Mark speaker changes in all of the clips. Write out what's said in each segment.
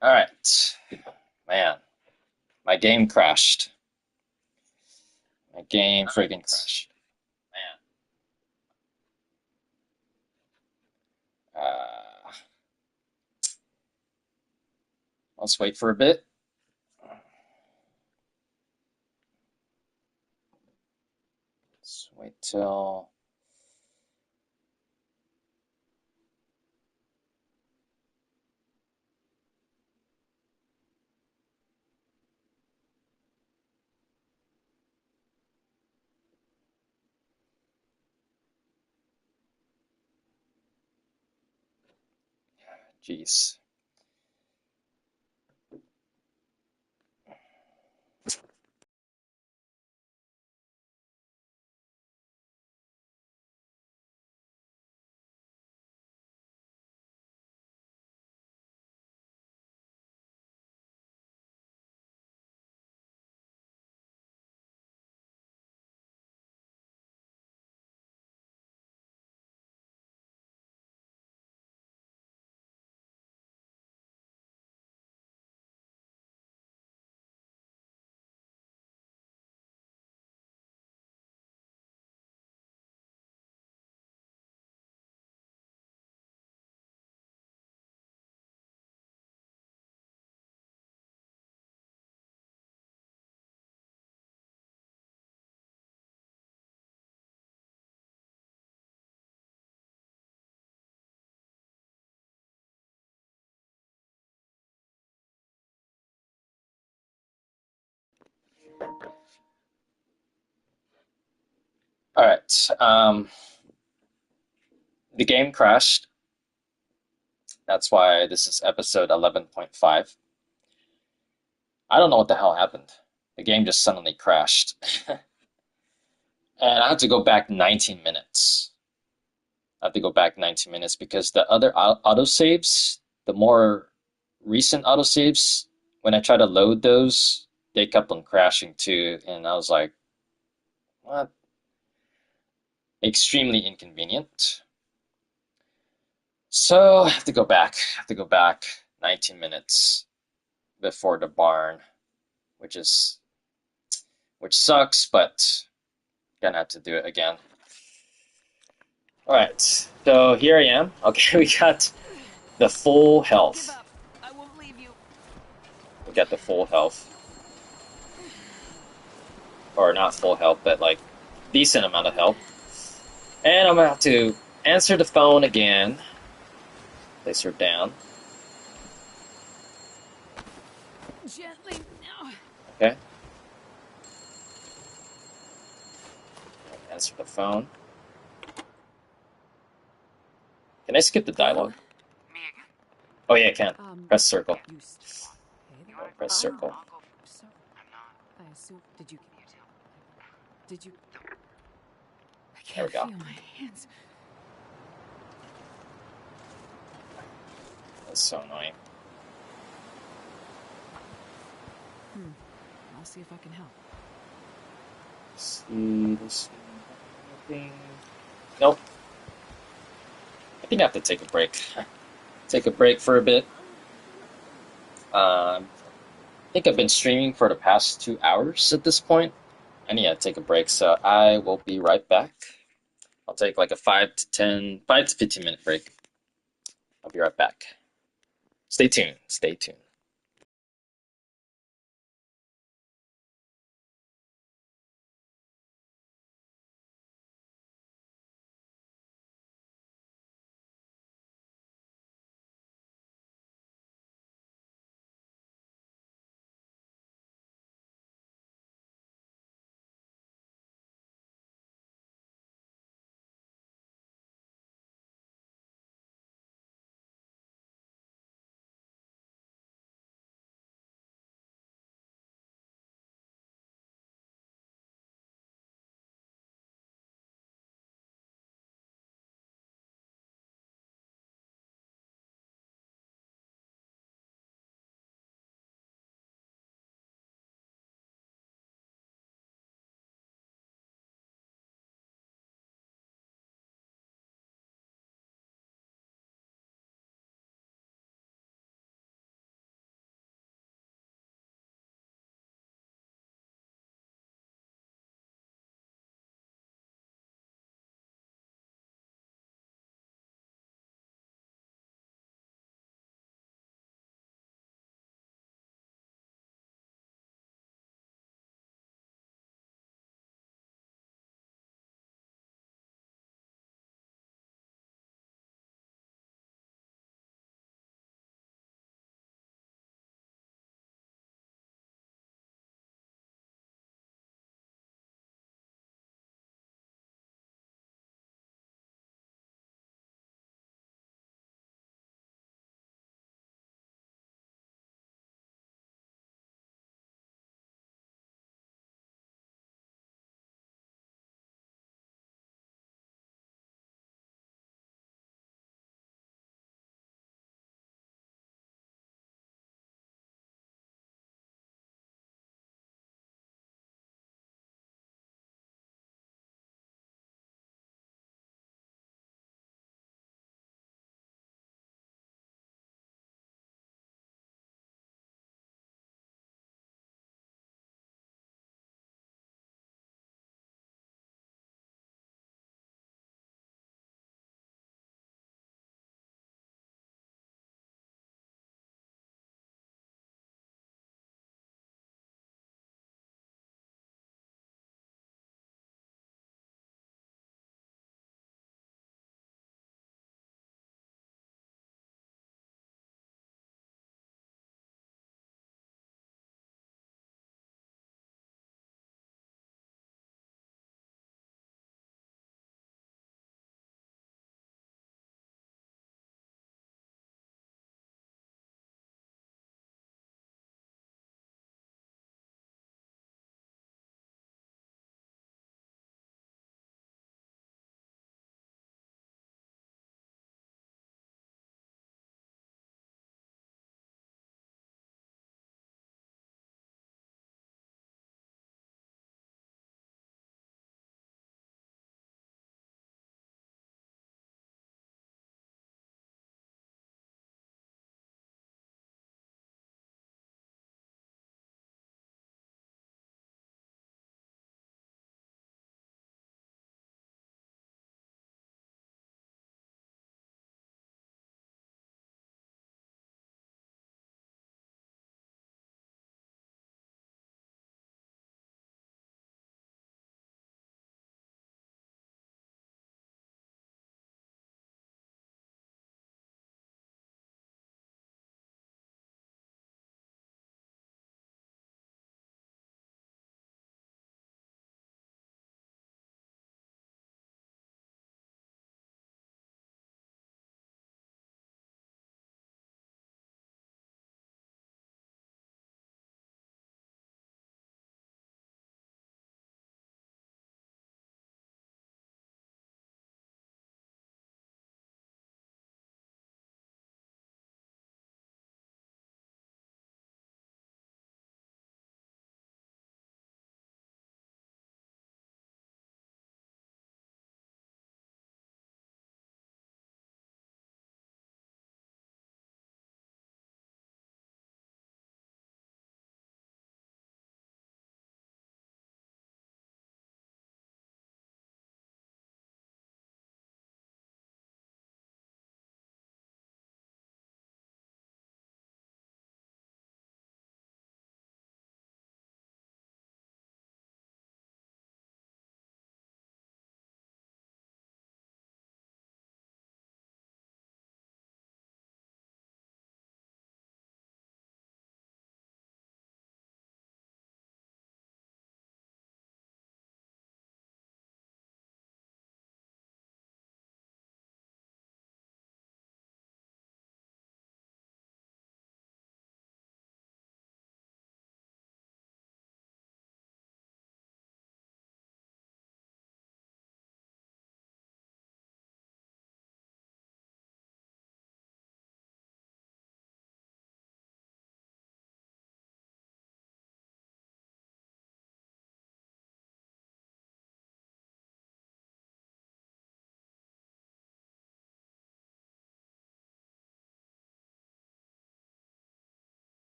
Speaker 1: All right, man, my game crashed. My game freaking crashed. Man, let's wait for a bit. Let's wait till. Jeez. All right. The game crashed. That's why this is episode 11.5. I don't know what the hell happened. The game just suddenly crashed. And I had to go back 19 minutes. I have to go back 19 minutes because the other autosaves, the more recent autosaves, when I try to load those, they kept on crashing too. And I was like, what? Extremely inconvenient. So I have to go back. I have to go back 19 minutes before the barn, which is which sucks, but gonna have to do it again. All right, so here I am. Okay, we got the full
Speaker 2: Don't give
Speaker 1: health.
Speaker 2: up. I won't leave you.
Speaker 1: We got the full health, or not full health, but like decent amount of health. And I'm gonna have to answer the phone again. Place her down.
Speaker 2: Gently now.
Speaker 1: Okay, answer the phone. Can I skip the
Speaker 2: Hello?
Speaker 1: dialogue? Oh yeah, I can. Press circle.
Speaker 2: You hey
Speaker 1: Oh, press
Speaker 2: there.
Speaker 1: circle.
Speaker 2: So, I assume, did you, I
Speaker 1: There
Speaker 2: can't
Speaker 1: we go.
Speaker 2: feel my hands.
Speaker 1: That's so annoying.
Speaker 2: I'll see if I can help.
Speaker 1: Let's see. Anything? Nope. I think I have to take a break. Take a break for a bit. I think I've been streaming for the past 2 hours at this point. I need to take a break, so I will be right back. I'll take like a 5 to 15 minute break. I'll be right back. Stay tuned. Stay tuned.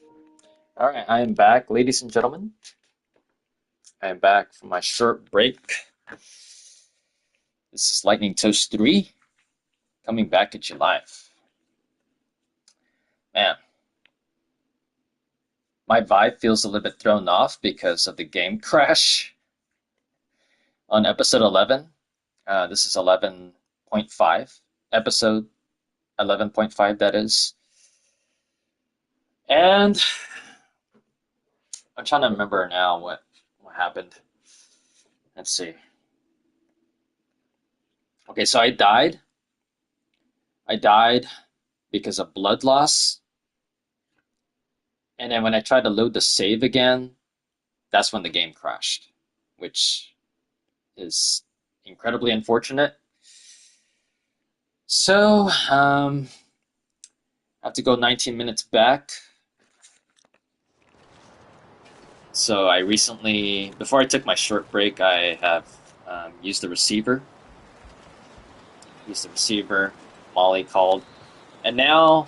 Speaker 1: All right, I am back, ladies and gentlemen. I am back from my short break. This is Lightning Toast 3 coming back at you live. Man, my vibe feels a little bit thrown off because of the game crash on episode 11. This is 11.5, episode 11.5, that is. And I'm trying to remember now what happened. Let's see. Okay, so I died. I died because of blood loss. And then when I tried to load the save again, that's when the game crashed, which is incredibly unfortunate. So, I have to go 19 minutes back. So I recently, before I took my short break, I have used the receiver. Molly called. And now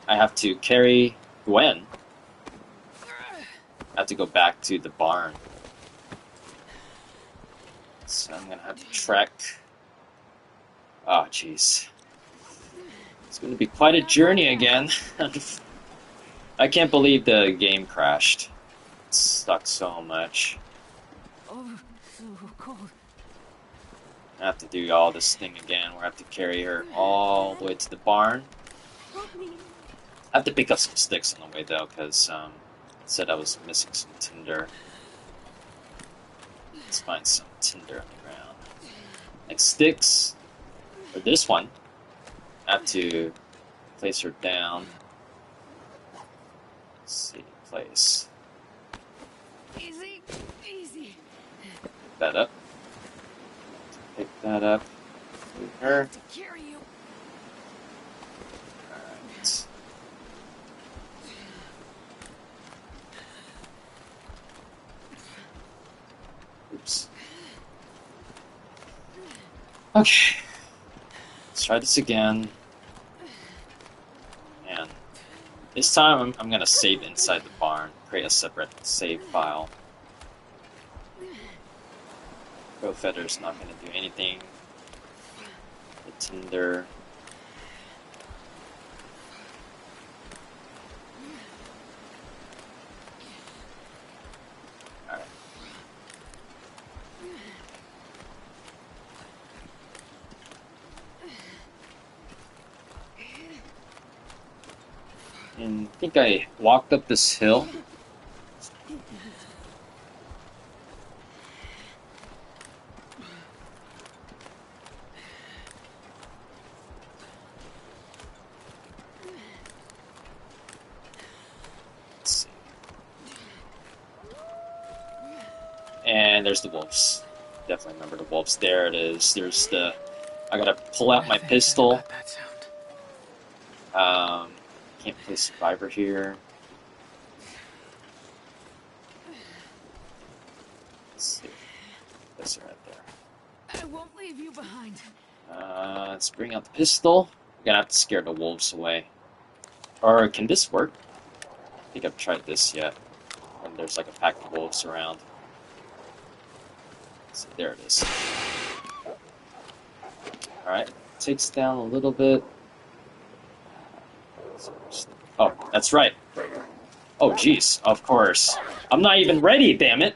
Speaker 1: I have to carry Gwen. I have to go back to the barn. So I'm going to have to trek. Oh, jeez. It's going to be quite a journey again. I can't believe the game crashed. It sucks so much.
Speaker 2: Oh, so cold.
Speaker 1: I have to do all this thing again. Where I have to carry her all the way to the barn. I have to pick up some sticks on the way though, because it said I was missing some tinder. Let's find some tinder on the ground. Like sticks. For this one, I have to place her down. Let's see, place.
Speaker 2: Easy, easy.
Speaker 1: Pick that up. Pick that up. Move her.
Speaker 2: To carry you.
Speaker 1: Alright. Oops. Okay. Let's try this again. And this time I'm gonna save inside the barn. Create a separate save file. Go Fetter's not gonna do anything. The tinder. Alright. And I think I walked up this hill. Let's see. And there's the wolves. Definitely remember the wolves. There it is. There's the... I gotta pull out my pistol.
Speaker 2: That sound.
Speaker 1: Can't play survivor here. Let's see. That's right there.
Speaker 2: I won't leave you behind.
Speaker 1: Let's bring out the pistol. We're gonna have to scare the wolves away. Or can this work? I think I've tried this yet. When there's like a pack of wolves around. So there it is. Alright, takes down a little bit. Oh, that's right. Oh, jeez, of course. I'm not even ready, damn it!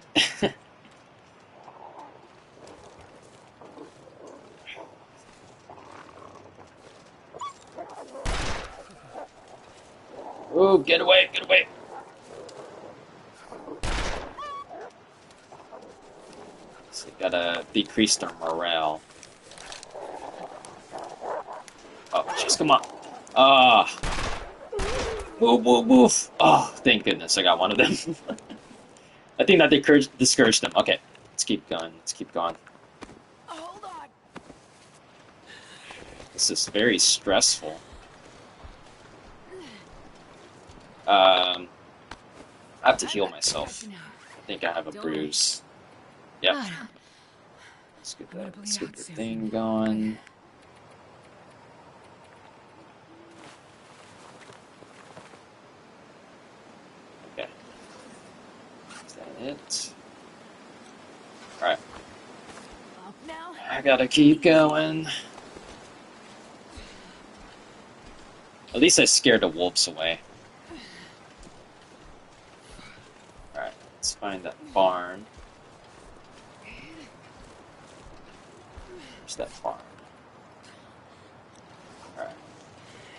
Speaker 1: Ooh, get away, get away! So gotta decrease their morale. Oh, jeez, come on. Move, move, move! Oh, thank goodness I got one of them. I think that discouraged them. Okay, let's keep going, let's keep going.
Speaker 2: Hold on.
Speaker 1: This is very stressful. I have to heal myself. I think I have a bruise. Yep. Let's get the thing going. I gotta keep going. At least I scared the wolves away. Alright, let's find that barn. Where's that barn? Alright.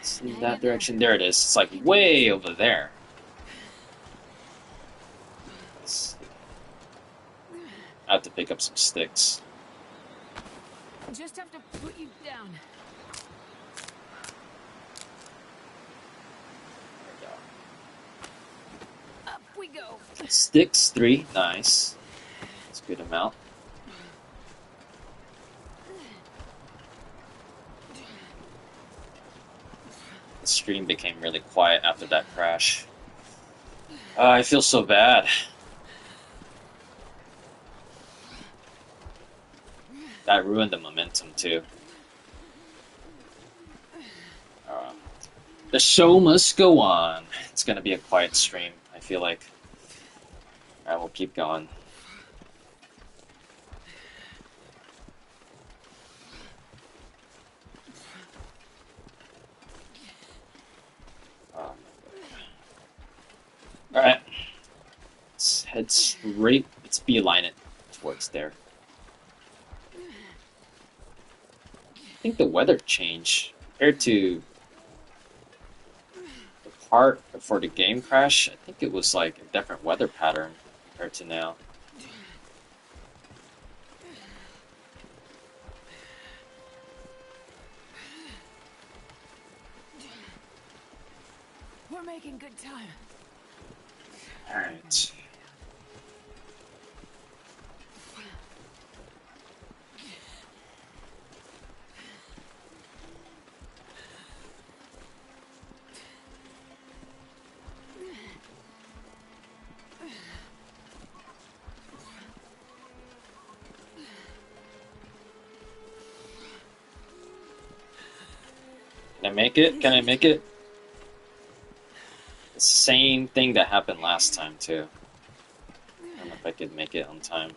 Speaker 1: It's in that direction. There it is. It's like way over there. I have to pick up some sticks.
Speaker 2: Just have to put you down.
Speaker 1: There
Speaker 2: Up we go.
Speaker 1: we go. Sticks, 3. Nice. That's a good amount. The stream became really quiet after that crash. I feel so bad. That ruined the momentum too. The show must go on. It's gonna be a quiet stream, I feel like. I will keep going. Alright. Let's head straight. Let's beeline it towards there. I think the weather changed compared to the part before the game crash. I think it was like a different weather pattern compared to now.
Speaker 2: We're making good time.
Speaker 1: Alright. Can I make it? Can I make it? The same thing that happened last time, too. I don't know if I could make it on time.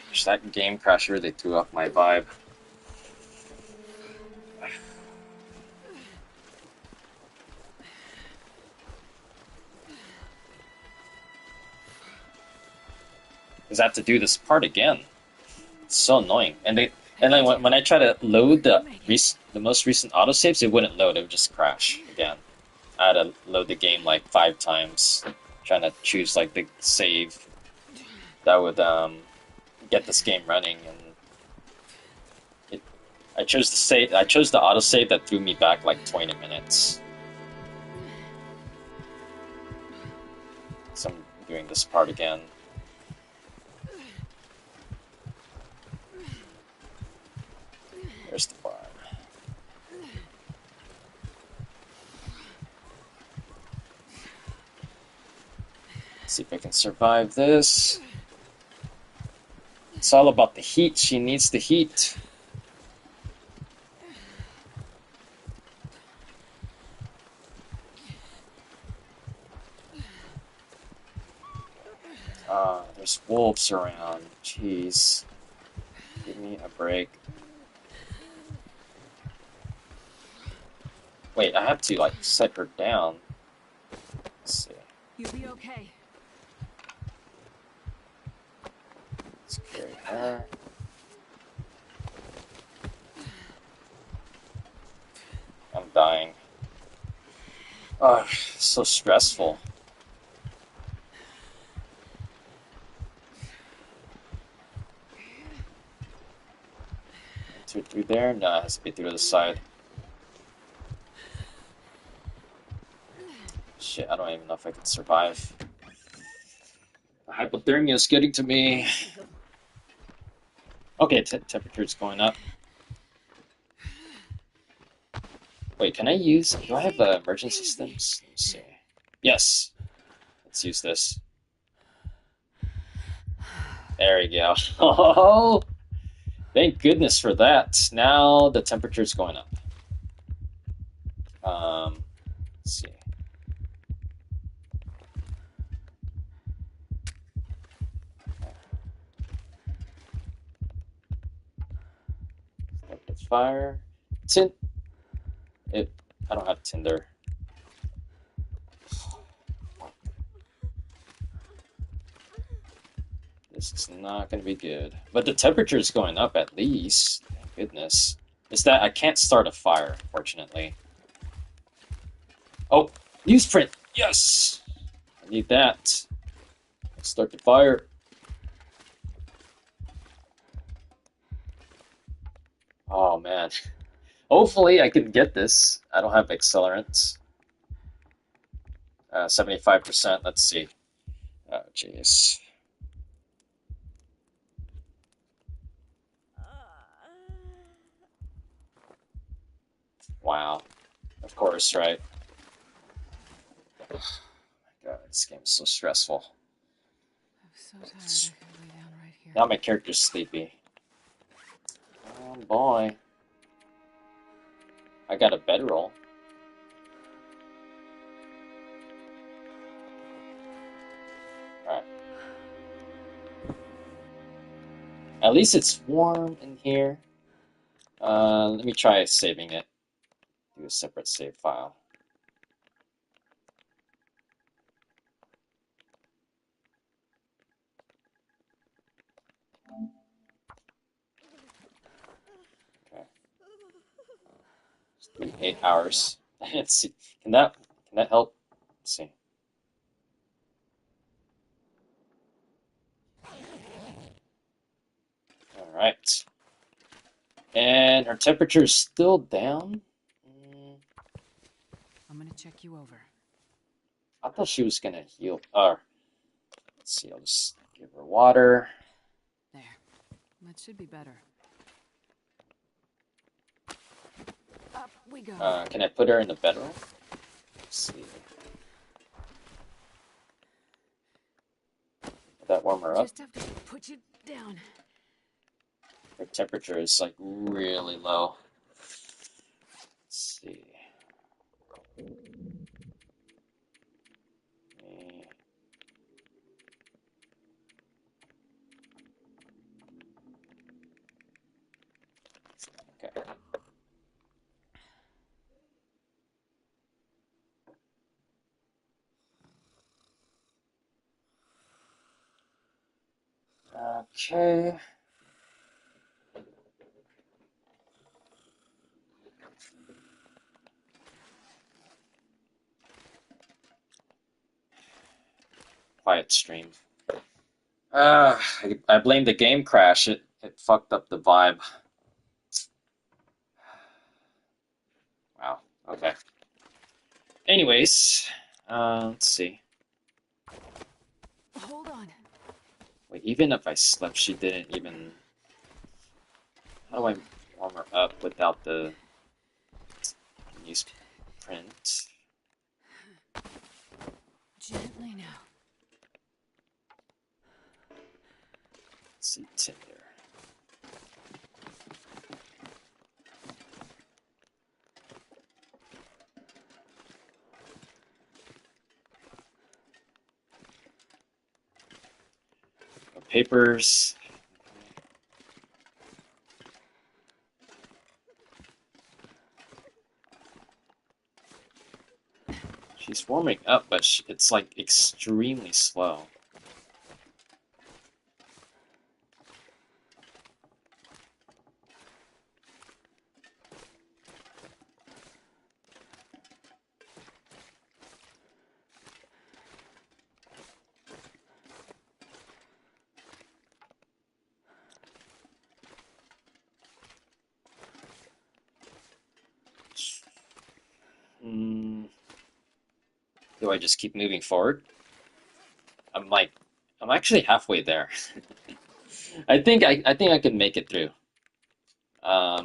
Speaker 1: Gosh, that game crash really threw off my vibe. Because I have to do this part again. It's so annoying. And then when I try to load the most recent autosaves, it wouldn't load. It would just crash again. I had to load the game like 5 times, trying to choose like the save that would get this game running. And I chose the save. I chose the autosave that threw me back like 20 minutes. So I'm doing this part again. There's the barn. See if I can survive this. It's all about the heat. She needs the heat. There's wolves around. Jeez. Give me a break. Wait, I have to, like, set her down. Let's see.
Speaker 2: You'll be okay.
Speaker 1: Let's carry her. I'm dying. Oh, so stressful. Through there? No, it has to be through the side. Shit, I don't even know if I can survive. The hypothermia is getting to me. Okay, temperature's going up. Wait, can I use... Do I have emergency systems? Let me see. Yes. Let's use this. There we go. Oh, thank goodness for that. Now the temperature's going up. Let's see. Start the fire. Tin. It. I don't have tinder. This is not going to be good. But the temperature is going up at least. Thank goodness. It's that I can't start a fire, fortunately. Oh, newsprint. Yes. I need that. Let's start the fire. Oh man. Hopefully I can get this. I don't have accelerants. 75%. Let's see. Oh, jeez. Wow. Of course, right? God, this game is so stressful.
Speaker 2: I'm so tired. I could lay down right here.
Speaker 1: Now my character's sleepy. Oh boy. I got a bedroll. Alright. At least it's warm in here. Let me try saving it. Do a separate save file. Okay. It's been 8 hours. Let's see. Can that help? Let's see. Alright. And her temperature is still down.
Speaker 2: I'm gonna check you over.
Speaker 1: I thought she was gonna heal. Let's see. I'll just give her water.
Speaker 2: There. That should be better. Up we go.
Speaker 1: Can I put her in the bedroom? Let's see. Will that warm her up?
Speaker 2: Just have to put you down.
Speaker 1: Her temperature is like really low. Let's see. Okay. Okay. Quiet stream. I blame the game crash. It fucked up the vibe. Wow. Okay. Anyways, let's see.
Speaker 2: Hold on.
Speaker 1: Wait, even if I slept, she didn't even. How do I warm her up without the newsprint?
Speaker 2: Gently now.
Speaker 1: Let's see, Tinder. Papers. She's warming up, but it's like extremely slow. Mm, do I just keep moving forward? I'm actually halfway there. I think I can make it through.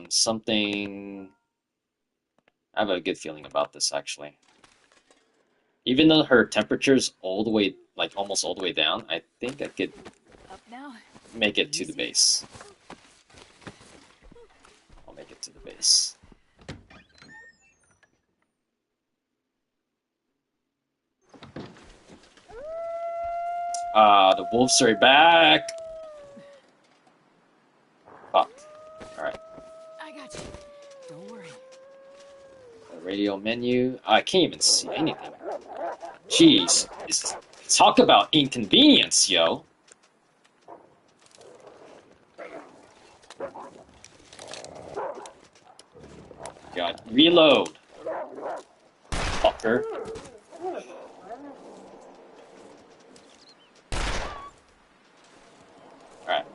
Speaker 1: Something. I have a good feeling about this actually. Even though her temperature's all the way, like almost all the way down, I think I could
Speaker 2: Up now.
Speaker 1: make it to the
Speaker 2: Easy.
Speaker 1: base. I'll make it to the base. The wolves are back. Fuck. Alright.
Speaker 2: I
Speaker 1: Radio menu. I can't even see anything. Jeez. Talk about inconvenience, yo. God, reload. Fucker. Alright.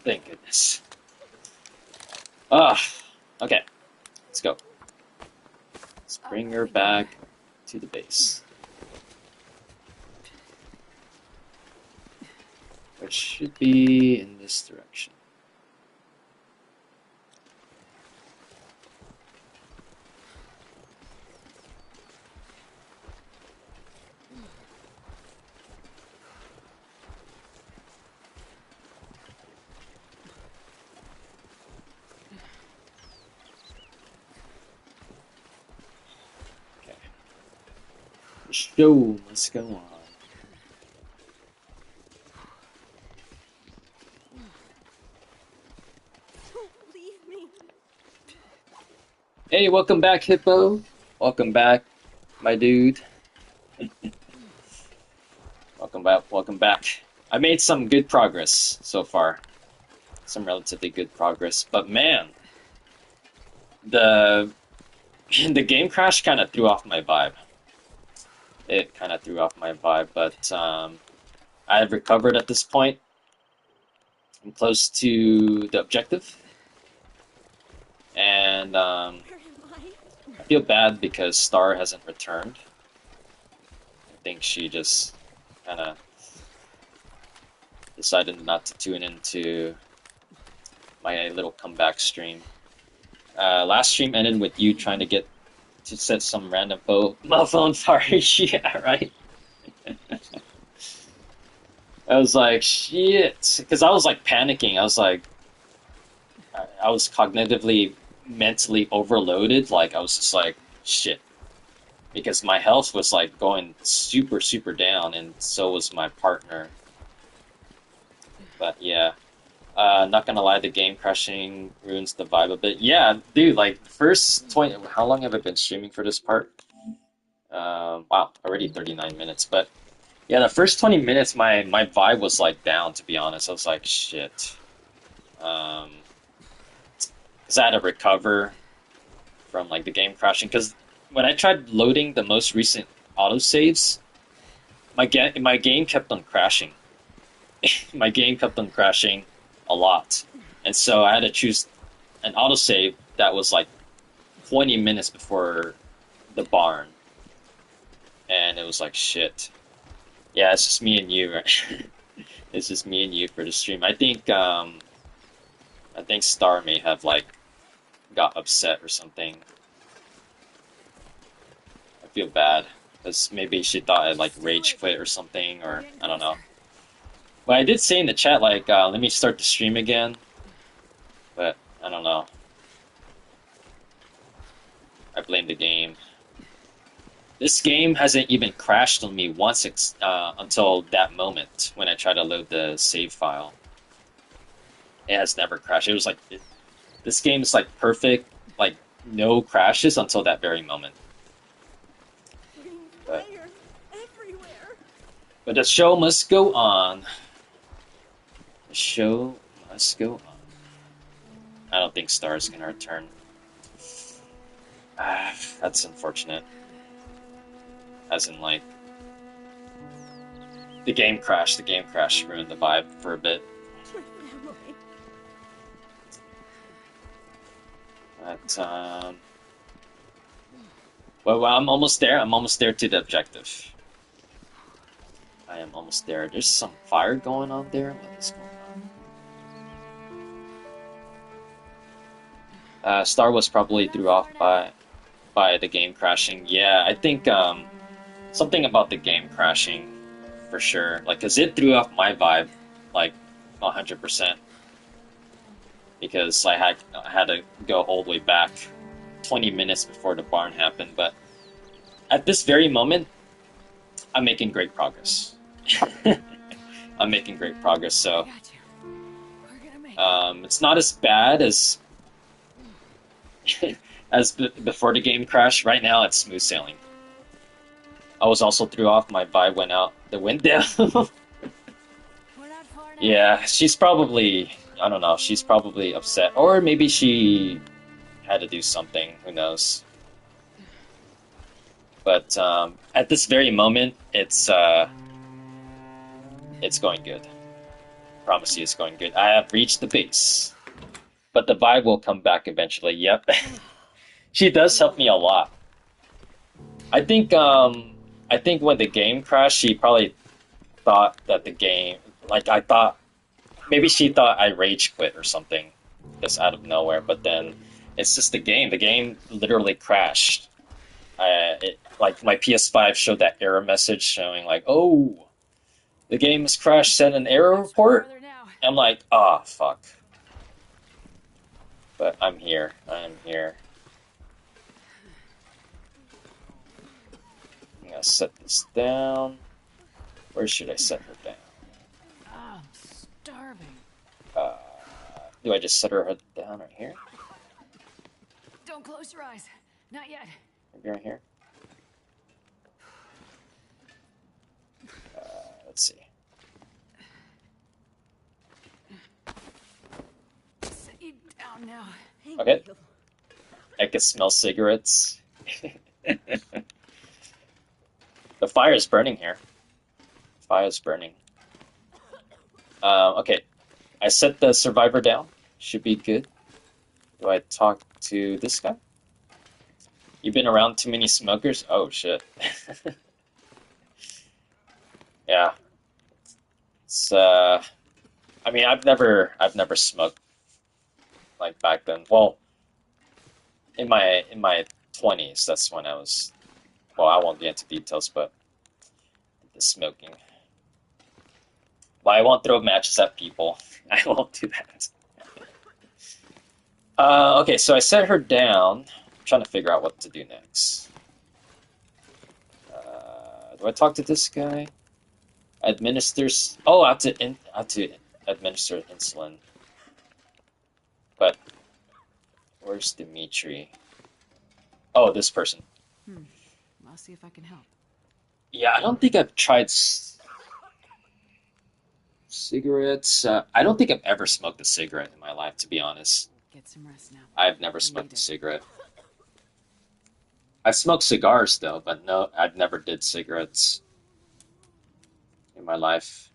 Speaker 1: Thank goodness. Okay. Let's go. Let's bring her back to the base. Which should be in this direction. Okay. The show must go on. Hey, welcome back, Hippo. Welcome back, my dude. Welcome back, welcome back. I made some good progress so far. Some relatively good progress. But man, the the game crash kind of threw off my vibe. It kind of threw off my vibe, but I have recovered at this point. I'm close to the objective. And I feel bad because Star hasn't returned. I think she just kind of decided not to tune into my little comeback stream. Last stream ended with you trying to get to set some random phone party. Yeah, right. I was like, shit, because I was like panicking. I was like, I was cognitively, mentally overloaded. Like I was just like, shit, because my health was like going super, super down, and so was my partner. But yeah, not gonna lie, the game crashing ruins the vibe a bit. Yeah, dude, like first 20. How long have I been streaming for this part? Wow, already 39 minutes. But yeah, the first 20 minutes, my vibe was like down. To be honest, I was like, shit. Um, 'Cause I had to recover from like the game crashing. Because when I tried loading the most recent autosaves, my game kept on crashing. My game kept on crashing a lot, and so I had to choose an autosave that was like 20 minutes before the barn, and it was like shit. Yeah, it's just me and you, right? It's just me and you for the stream. I think Star may have like got upset or something. I feel bad because maybe she thought I like rage quit or something, or I don't know. But I did say in the chat like, let me start the stream again. But I don't know. I blame the game. This game hasn't even crashed on me once until that moment when I tried to load the save file. It has never crashed. It was like this game is like perfect, like no crashes until that very moment. But, but the show must go on. The show must go on. I don't think Star's gonna return. That's unfortunate. As in, like, the game crashed. The game crash ruined the vibe for a bit. But, well, I'm almost there. I'm almost there to the objective. I am almost there. There's some fire going on there. What is going on? Star was probably threw off by the game crashing. Yeah, I think something about the game crashing for sure. Like, cause it threw off my vibe, like 100%. Because I had to go all the way back 20 minutes before the barn happened. But at this very moment, I'm making great progress. I'm making great progress. So it's not as bad as before the game crashed. Right now, it's smooth sailing. I was also threw off. My vibe went out the window.
Speaker 2: We're not far now.
Speaker 1: Yeah, she's probably, I don't know, she's probably upset. Or maybe she had to do something, who knows. But at this very moment, it's going good. Promise you it's going good. I have reached the base. But the vibe will come back eventually, yep. She does help me a lot. I think when the game crashed, she probably thought that the game, like I thought maybe she thought I rage quit or something, just out of nowhere. But then it's just the game. The game literally crashed. Like my PS5 showed that error message showing like, "Oh, the game has crashed. Send an error
Speaker 2: Much
Speaker 1: report."
Speaker 2: farther now.
Speaker 1: I'm like, "Ah, oh, fuck." But I'm here. I'm here. I'm gonna set this down. Where should I set her down?
Speaker 2: Oh, I'm starving.
Speaker 1: Uh, do I just set her down right here?
Speaker 2: Don't close your eyes. Not yet.
Speaker 1: Maybe right here? Let's see.
Speaker 2: Set you down now.
Speaker 1: Okay. I can smell cigarettes. The fire is burning here. Fire is burning. Okay. I set the survivor down. Should be good. Do I talk to this guy? You've been around too many smokers? Oh shit. Yeah. It's I mean I've never smoked like back then. Well, in my 20s, that's when I was, well, I won't get into details, but the smoking. Well, I won't throw matches at people. I won't do that. Okay, so I set her down. I'm trying to figure out what to do next. Do I talk to this guy? Administers. Oh, I have to administer insulin. But where's Dimitri? Oh, this person.
Speaker 2: I'll see if I can help.
Speaker 1: Yeah, I don't think I've tried cigarettes. I don't think I've ever smoked a cigarette in my life, to be honest.
Speaker 2: Get some rest now.
Speaker 1: I've never smoked a cigarette. I've smoked cigars though, but no, I've never did cigarettes in my life.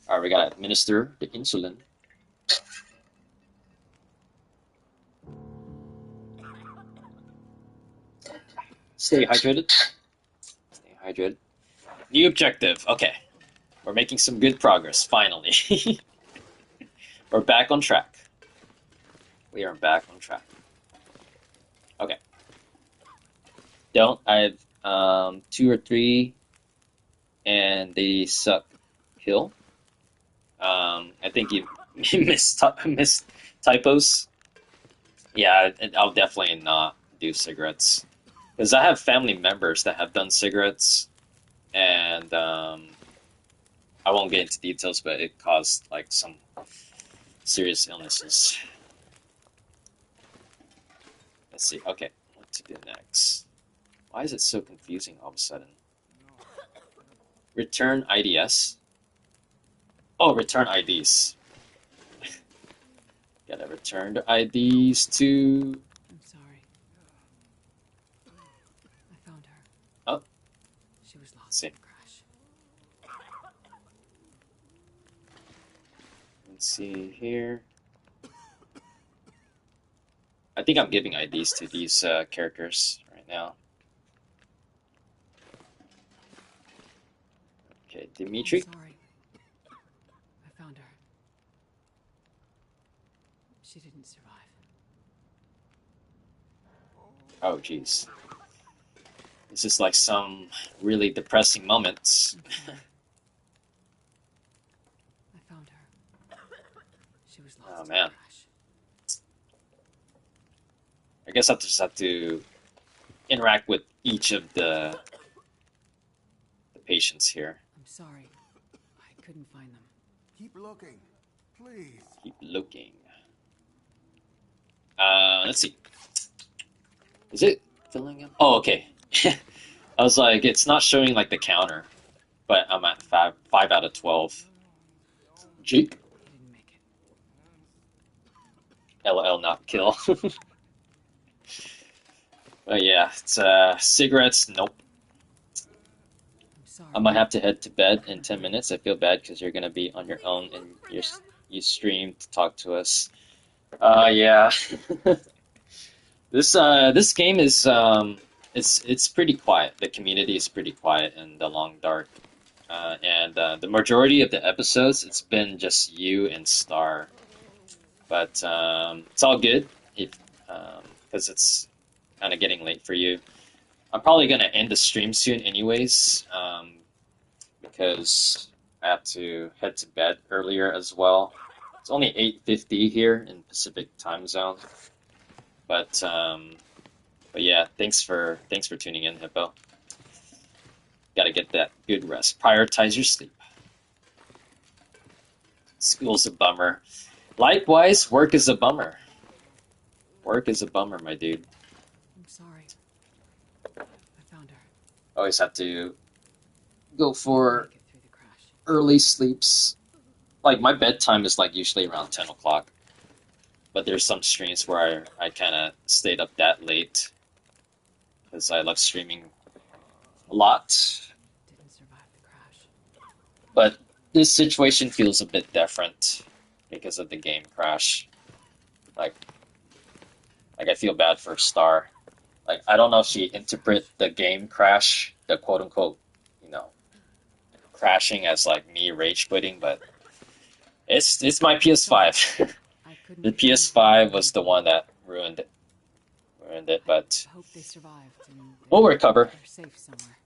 Speaker 1: All right, we gotta administer the insulin. Stay hydrated. Stay hydrated. New objective. Okay, we're making some good progress. Finally, we're back on track. We are back on track. Okay. Don't I've 2 or 3, and they suck. Hill. I think you missed typos. Yeah, I'll definitely not do cigarettes because I have family members that have done cigarettes, and I won't get into details, but it caused like some serious illnesses. Let's see. Okay, what to do next? Why is it so confusing all of a sudden? Return IDs. Oh, return IDs. Gotta return the IDs to.
Speaker 2: I'm sorry. I found her.
Speaker 1: Oh,
Speaker 2: She was
Speaker 1: let's
Speaker 2: lost
Speaker 1: see.
Speaker 2: in the crash.
Speaker 1: Let's see here. I think I'm giving IDs to these characters right now. Okay, Dimitri.
Speaker 2: I'm sorry. I found her. She didn't survive.
Speaker 1: Oh, jeez. This is like some really depressing moments.
Speaker 2: I found her. She was lost
Speaker 1: Oh
Speaker 2: in
Speaker 1: man.
Speaker 2: the crash.
Speaker 1: I guess I just have to interact with each of the patients here.
Speaker 2: I'm sorry. I couldn't find them.
Speaker 3: Keep looking, please.
Speaker 1: Keep looking. Let's see. Is it filling up? Oh, okay. I was like, it's not showing like the counter, but I'm at five out of 12. Jeep.
Speaker 2: He didn't make it.
Speaker 1: LL not kill. But yeah, it's cigarettes. Nope.
Speaker 2: I'm
Speaker 1: I
Speaker 2: sorry.
Speaker 1: might have to head to
Speaker 2: I
Speaker 1: bed in
Speaker 2: couldn't
Speaker 1: 10
Speaker 2: help.
Speaker 1: minutes. I feel bad because you're gonna be on your
Speaker 2: Leave me
Speaker 1: own and
Speaker 2: alone for
Speaker 1: you
Speaker 2: now.
Speaker 1: you stream to talk to us. Yeah. This game is it's pretty quiet. The community is pretty quiet in the Long Dark. And the majority of the episodes, it's been just you and Star. But it's all good if because it's kind of getting late for you. I'm probably gonna end the stream soon, anyways, because I have to head to bed earlier as well. It's only 8:50 here in Pacific time zone, but yeah, thanks for tuning in, Hippo. Got to get that good rest. Prioritize your sleep. School's a bummer. Likewise, work is a bummer. Work is a bummer, my dude.
Speaker 2: I'm sorry. I found her.
Speaker 1: Always have to go
Speaker 2: Didn't
Speaker 1: for
Speaker 2: make it through the crash.
Speaker 1: early sleeps. Like my bedtime is like usually around 10 o'clock, but there's some streams where I kind of stayed up that late because I love streaming a lot.
Speaker 2: Didn't survive the crash.
Speaker 1: But this situation feels a bit different because of the game crash. Like, like I feel bad for Star. Like I don't know if she interpret the game crash, the quote unquote, you know, crashing as like me rage quitting, but it's my
Speaker 2: I'm sorry.
Speaker 1: PS5.
Speaker 2: I couldn't
Speaker 1: The
Speaker 2: find her in
Speaker 1: PS5 was
Speaker 2: time.
Speaker 1: the one that ruined it, but
Speaker 2: I hope they survived and
Speaker 1: we'll recover.
Speaker 2: they're safe somewhere.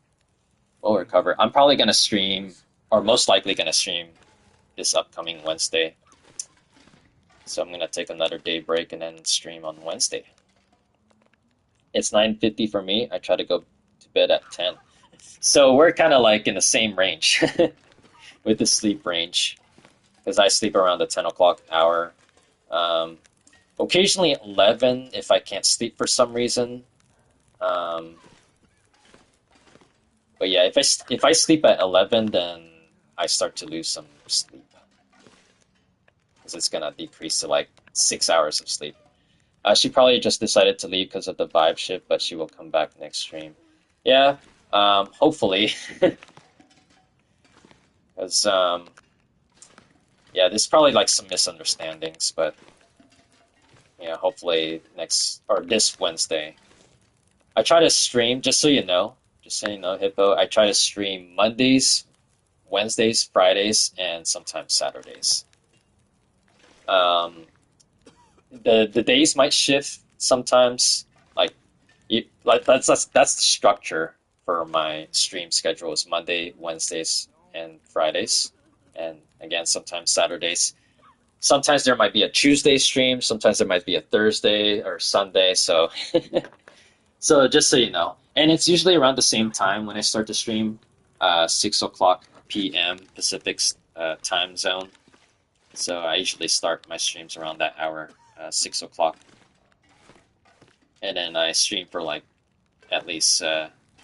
Speaker 1: We'll recover. I'm probably gonna stream, or most likely gonna stream this upcoming Wednesday. So I'm gonna take another day break and then stream on Wednesday. It's 9:50 for me. I try to go to bed at 10. So we're kind of like in the same range with the sleep range because I sleep around the 10 o'clock hour. Um, Occasionally 11 if I can't sleep for some reason. Um, but yeah, if I sleep at 11, then I start to lose some sleep because it's gonna decrease to like 6 hours of sleep. She probably just decided to leave because of the vibe shift, but she will come back next stream. Yeah, hopefully, because yeah, there's probably like some misunderstandings, but yeah, hopefully next or this Wednesday. I try to stream just so you know, just so you know, Hippo. I try to stream Mondays, Wednesdays, Fridays, and sometimes Saturdays. Um, the days might shift sometimes. Like like that's the structure for my stream schedule is Monday, Wednesdays, and Fridays, and again sometimes Saturdays. Sometimes there might be a Tuesday stream. Sometimes there might be a Thursday or Sunday. So so just so you know, and it's usually around the same time when I start to stream, 6 o'clock p.m. Pacific time zone. So I usually start my streams around that hour, 6 o'clock, and then I stream for like at least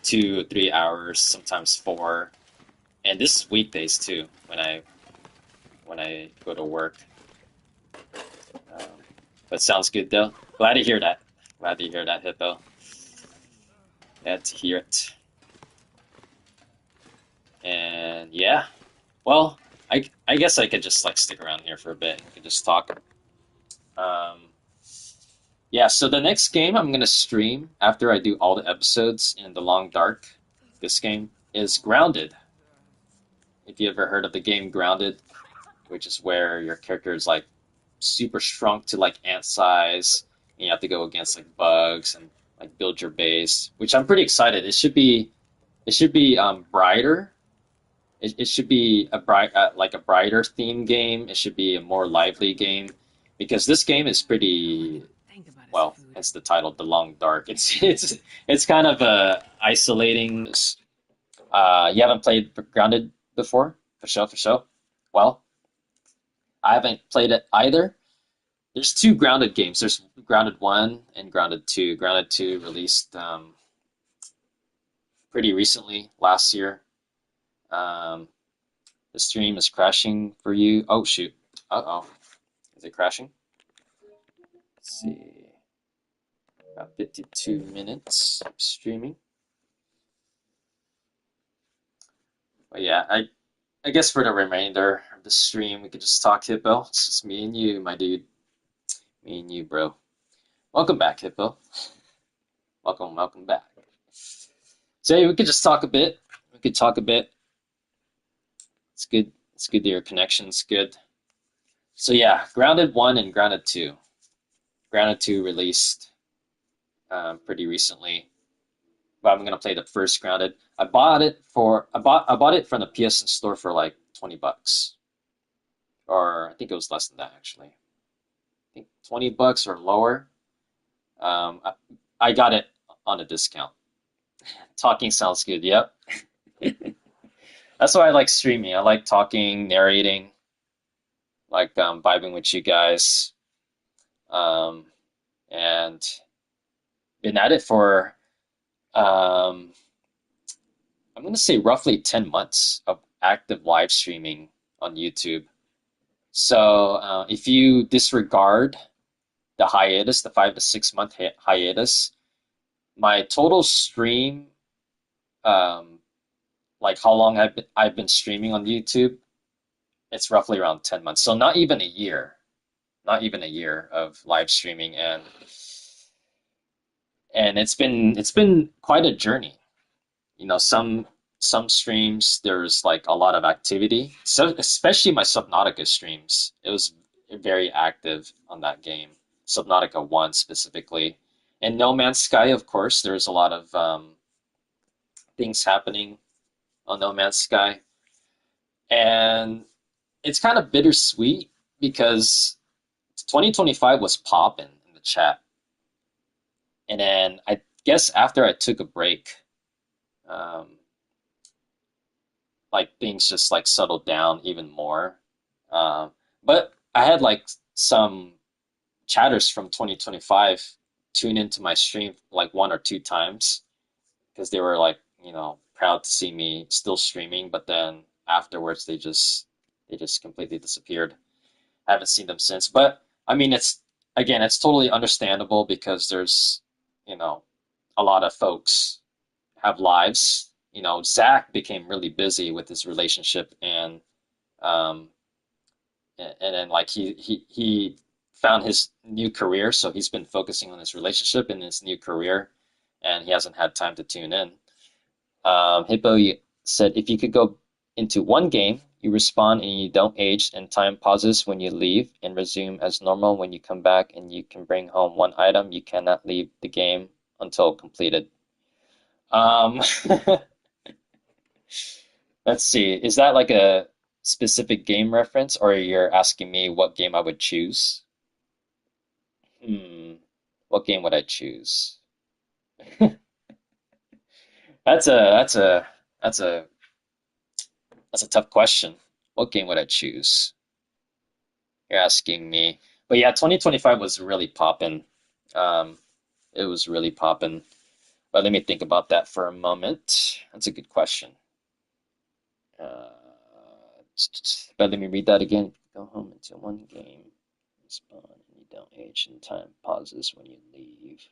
Speaker 1: 2 or 3 hours, sometimes four. And this is weekdays too when I go to work. Um, but sounds good though. Glad to hear that. Glad to hear that, Hippo. Glad to hear it. And yeah, well, I guess I could just like stick around here for a bit. We could just talk. Um, yeah, so the next game I'm gonna stream after I do all the episodes in the Long Dark. This game is Grounded. If you ever heard of the game Grounded, which is where your character is like super shrunk to like ant size, and you have to go against like bugs and like build your base. Which I'm pretty excited. It should be brighter. It should be a bright like a brighter theme game. It should be a more lively game because this game is
Speaker 2: All I
Speaker 1: pretty
Speaker 2: could think about is
Speaker 1: well.
Speaker 2: food.
Speaker 1: Hence the title, The Long Dark. It's kind of isolating. You haven't played Grounded before, for sure, for sure. Well, I haven't played it either. there's two Grounded games. There's Grounded 1 and Grounded 2. Grounded 2 released pretty recently, last year. Um, the stream is crashing for you. Oh, shoot. Uh-oh. Is it crashing? Let's see. About 52 minutes streaming. But yeah, I guess for the remainder of the stream, we could just talk Hippo. It's just me and you, my dude. Me and you, bro. Welcome back, Hippo. Welcome back. So yeah, we could just talk a bit. We could talk a bit. It's good. It's good that your connection's good. So yeah, Grounded 1 and Grounded 2. Grounded 2 released pretty recently. But I'm gonna play the first Grounded. I bought it from the PSN store for like $20. Or I think it was less than that actually. I think $20 or lower. Um, I, I got it on a discount. Talking sounds good. Yep. That's why I like streaming. I like talking, narrating, like vibing with you guys. Um, and been at it for um, I'm gonna say roughly 10 months of active live streaming on YouTube. So if you disregard the hiatus, the 5 to 6 month hiatus, my total stream, um, like how long I've been streaming on YouTube, it's roughly around 10 months. So not even a year, not even a year of live streaming, and it's been quite a journey. You know, some streams there's like a lot of activity. So especially my Subnautica streams, it was very active on that game. Subnautica 1 specifically. And No Man's Sky, of course, there's a lot of things happening on No Man's Sky. And it's kind of bittersweet because 2025 was popping in the chat. And then I guess after I took a break, um, like things just like settled down even more. But I had like some chatters from 2025 tune into my stream like one or two times because they were like, proud to see me still streaming, but then afterwards they just completely disappeared. I haven't seen them since. But I mean it's totally understandable because there's, you know, a lot of folks have lives. Zach became really busy with his relationship um, and then like he found his new career, so he's been focusing on his relationship and his new career, and he hasn't had time to tune in. Hippo said, if you could go into one game, you respawn and you don't age, and time pauses when you leave and resume as normal when you come back, and you can bring home one item. You cannot leave the game until completed. Um, let's see. Is that like a specific game reference, or you're asking me what game I would choose? Hmm. What game would I choose? That's a that's a that's a that's a tough question. What game would I choose? You're asking me. But yeah, 2025 was really poppin'. Um, it was really poppin'. But let me think about that for a moment. That's a good question. Uh, but let me read that again. Go home into one game, spawn, and you don't age, and time pauses when you leave,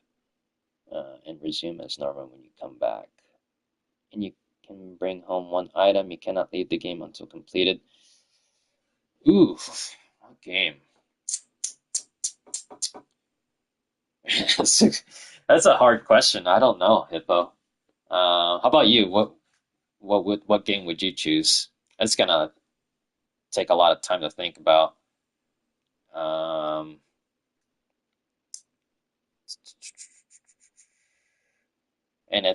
Speaker 1: and resume as normal when you come back. And you can bring home one item. You cannot leave the game until completed. Ooh, what game? That's a hard question. I don't know, Hippo. How about you? What game would you choose? It's gonna take a lot of time to think about. Um, and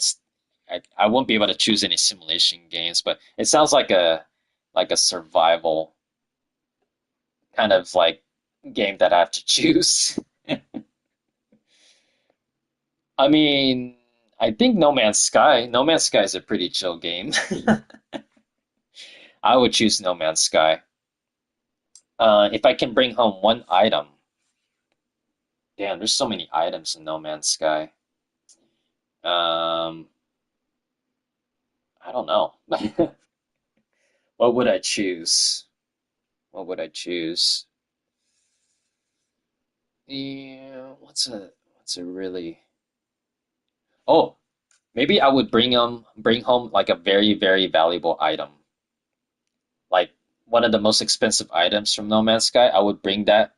Speaker 1: I won't be able to choose any simulation games, but it sounds like a survival kind of like game that I have to choose. I mean, I think No Man's Sky. No Man's Sky is a pretty chill game. I would choose No Man's Sky. If I can bring home one item, Damn, there's so many items in No Man's Sky. Um, I don't know. What would I choose? What would I choose? Yeah, what's a really Oh, maybe I would bring home like a very, very valuable item. Like one of the most expensive items from No Man's Sky, I would bring that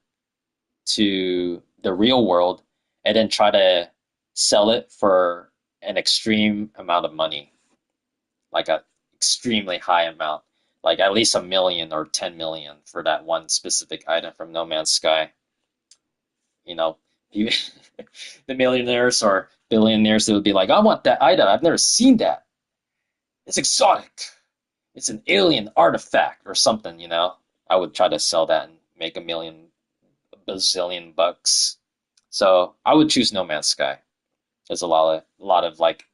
Speaker 1: to the real world and then try to sell it for an extreme amount of money, like a extremely high amount, like at least 1 million or 10 million for that one specific item from No Man's Sky. You know, you, the millionaires or billionaires, they would be like, I want that item. I've never seen that. It's exotic. It's an alien artifact or something, you know. I would try to sell that and make a bazillion bucks. So I would choose No Man's Sky. There's a lot of like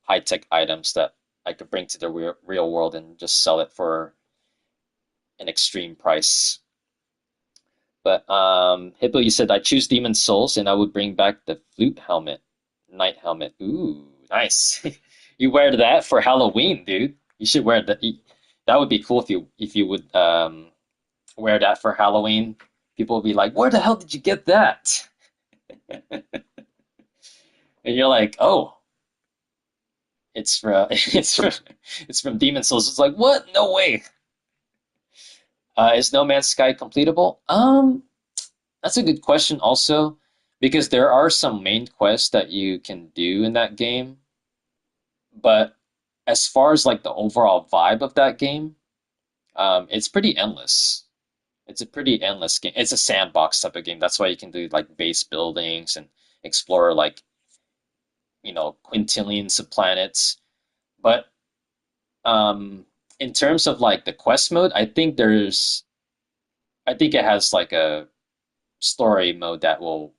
Speaker 1: high tech items that I could bring to the real world and just sell it for an extreme price. But Hippo, you said I choose Demon Souls and I would bring back the flute helmet, knight helmet. Ooh, nice. You wear that for Halloween, dude. You should wear that. That would be cool if you would wear that for Halloween. People would be like, "Where the hell did you get that?" And you're like, "Oh, it's from it's from Demon Souls." It's like, what? No way. Is No Man's Sky completable? That's a good question also, because there are some main quests that you can do in that game, but as far as like the overall vibe of that game, it's pretty endless. It's a pretty endless game. It's a sandbox type of game. That's why you can do like base buildings and explore like, quintillions of planets. But um, in terms of like the quest mode, I think it has like a story mode that will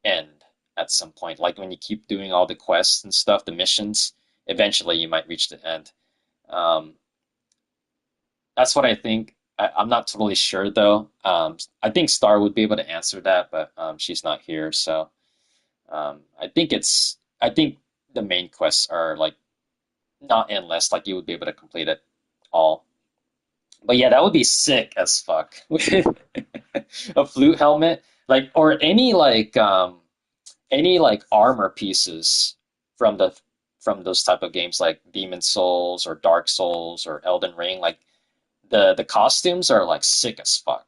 Speaker 1: end at some point. Like when you keep doing all the quests and stuff, the missions, eventually you might reach the end. Um, that's what I think. I'm not totally sure though. I think Star would be able to answer that, but she's not here. So I think the main quests are like not endless. Like you would be able to complete it all. But yeah, that would be sick as fuck. A flute helmet, like or any like armor pieces from the from those type of games like Demon Souls or Dark Souls or Elden Ring, like the costumes are like sick as fuck.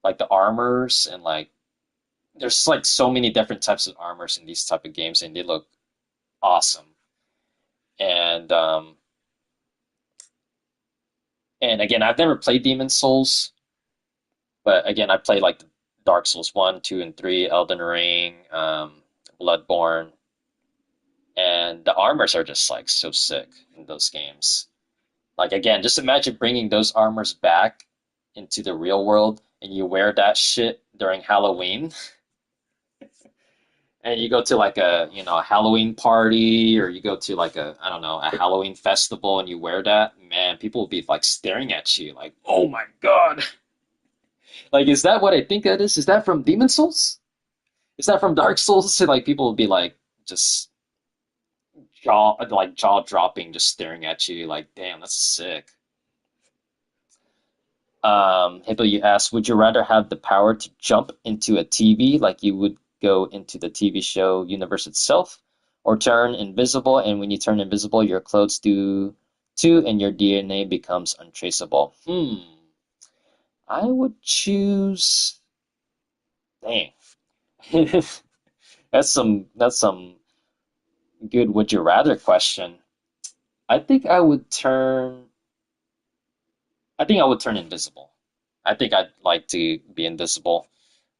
Speaker 1: Like the armors and like there's like so many different types of armors in these type of games and they look awesome. And and again, I've never played Demon Souls, but again, I played like Dark Souls 1, 2, and 3, Elden Ring, Bloodborne, and the armors are just like so sick in those games. Like again, just imagine bringing those armors back into the real world and you wear that shit during Halloween and you go to like a Halloween party or you go to like I don't know, a Halloween festival and you wear that, man, people will be like staring at you like, "Oh my God." Like is that what I think that is? Is that from Demon Souls? Is that from Dark Souls? So, like people will be like just jaw dropping just staring at you like, "Damn, that's sick." Hippo, you asked, would you rather have the power to jump into a TV like you would go into the TV show universe itself, or turn invisible, and when you turn invisible, your clothes do too, and your DNA becomes untraceable? I would choose. Dang, that's some good would you rather question. I think I would turn. I think I would turn invisible. I think I'd like to be invisible.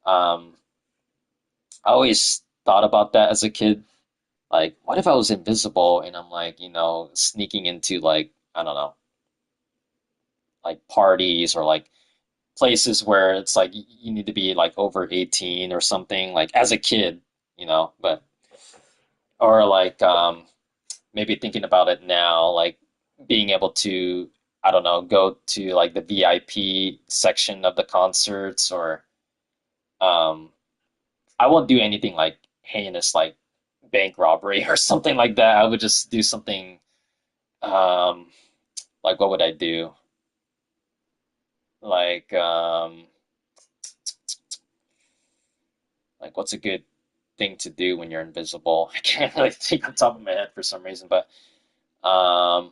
Speaker 1: Um, I always thought about that as a kid. Like, what if I was invisible and I'm like, sneaking into like, I don't know, like parties or like places where it's like you need to be like over 18 or something, like as a kid, but or like maybe thinking about it now, like being able to, I don't know, go to like the VIP section of the concerts or um I won't do anything like heinous like bank robbery or something like that. I would just do something um like what would I do? Like like what's a good thing to do when you're invisible? I can't really think on top of my head for some reason, but um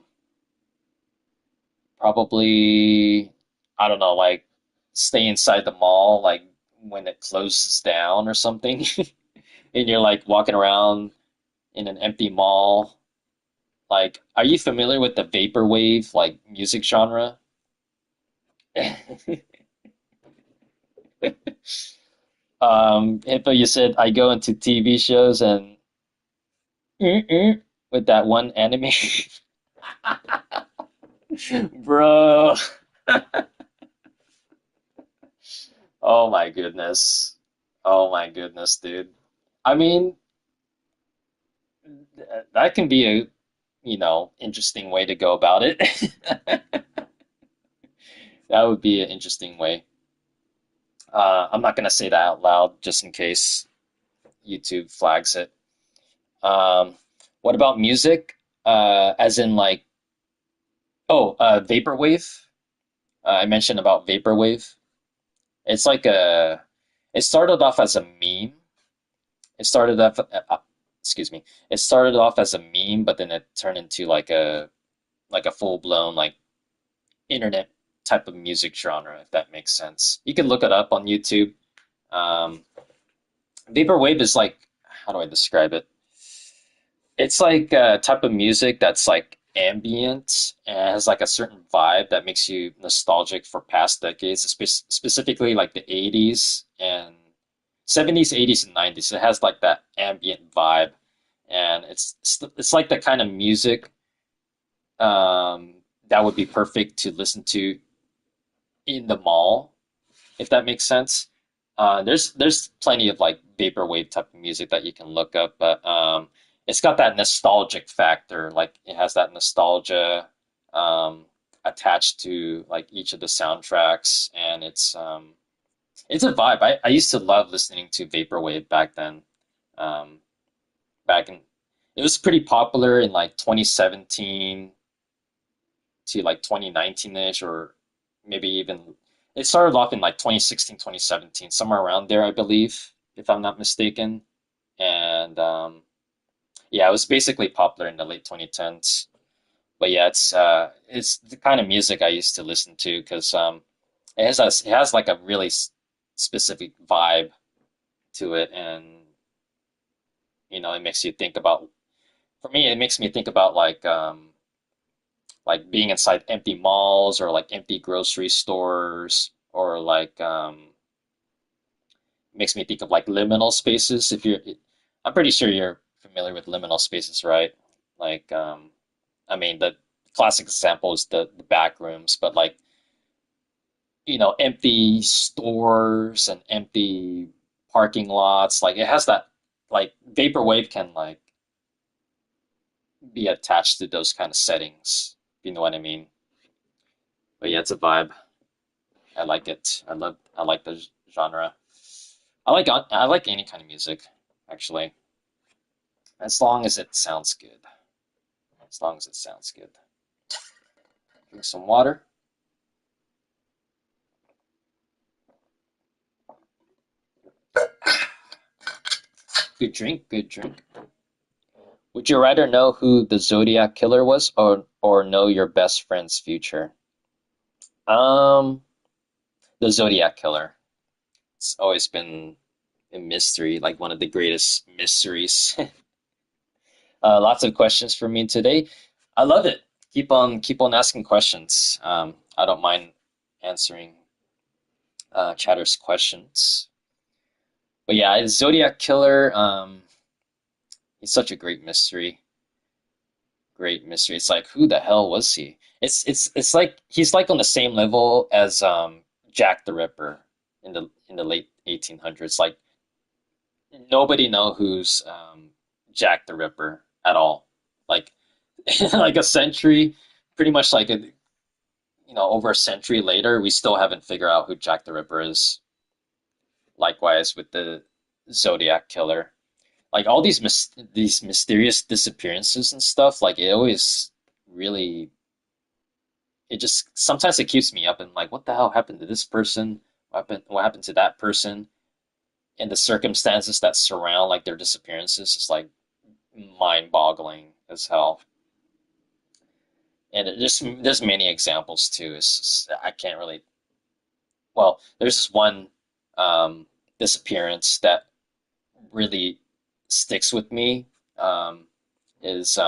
Speaker 1: probably I don't know, like stay inside the mall like when it closes down or something and you're like walking around in an empty mall. Like, are you familiar with the vaporwave like music genre? Hippo, you said I go into TV shows and with that one anime, bro. Oh my goodness. Oh my goodness, dude. I mean, that can be a, interesting way to go about it. That would be an interesting way. I'm not gonna say that out loud just in case YouTube flags it. Um, what about music? As in like, oh, vaporwave. I mentioned about vaporwave. It's like it started off as a meme. It started off, excuse me. It started off as a meme, but then it turned into like a full blown like internet type of music genre, if that makes sense. You can look it up on YouTube. Um, Vaporwave is like, how do I describe it? It's like a type of music that's like ambient and has like a certain vibe that makes you nostalgic for past decades, specifically like the 80s and 70s, 80s, and 90s. It has like that ambient vibe, and it's like the kind of music that would be perfect to listen to in the mall, if that makes sense. There's plenty of like vaporwave type of music that you can look up, but it's got that nostalgic factor. Like it has that nostalgia um, attached to like each of the soundtracks, and it's a vibe. I used to love listening to vaporwave back then. Um, back in it was pretty popular in like 2017 to like 2019-ish, or maybe even it started off in like 2016, 2017, somewhere around there, I believe, if I'm not mistaken. And yeah, it was basically popular in the late 2010s. But yeah, it's the kind of music I used to listen to because it has like a really specific vibe to it, and it makes you think about. For me, it makes me think about like being inside empty malls or like empty grocery stores, or like makes me think of like liminal spaces. I'm pretty sure you're familiar with liminal spaces, right? Like I mean, the classic example is the back rooms, but like empty stores and empty parking lots. Like it has that, like vaporwave can like be attached to those kind of settings, if you know what I mean. But yeah, it's a vibe. I like it. I like the genre. I like any kind of music, actually, as long as it sounds good. As long as it sounds good. Drink some water. Good drink. Good drink. Would you rather know who the Zodiac killer was, or know your best friend's future? Um, the Zodiac killer. It's always been a mystery, like one of the greatest mysteries. Lots of questions for me today. I love it. Keep on asking questions. I don't mind answering chatter's questions. But yeah, Zodiac Killer. He's such a great mystery. Great mystery. It's like, who the hell was he? It's like he's like on the same level as Jack the Ripper in the late 1800s. Like nobody know who's Jack the Ripper at all. Like like a century, pretty much like over a century later, we still haven't figured out who Jack the Ripper is. Likewise with the Zodiac killer. Like all these mysterious disappearances and stuff, like it always really it just sometimes it keeps me up and like what the hell happened to this person? What happened to that person? And the circumstances that surround like their disappearances is like mind-boggling as hell. And there's many examples too. It's just, I can't really. Well, there's this one um, disappearance that really sticks with me. Um, is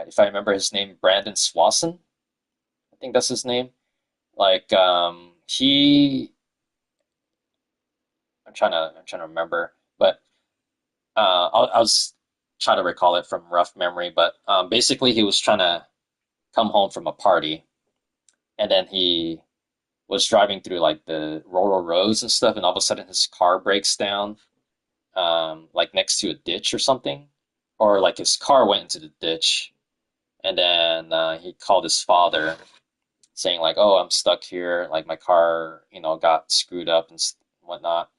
Speaker 1: if I remember his name, Brandon Swanson. I think that's his name. Like he, I'm trying to remember, but I'll just try to recall it from rough memory. But basically, he was trying to come home from a party, and then he was driving through like the rural roads and stuff, and all of a sudden his car breaks down, like next to a ditch or something, or like his car went into the ditch, and then he called his father, saying like, "Oh, I'm stuck here. Like my car, got screwed up and whatnot."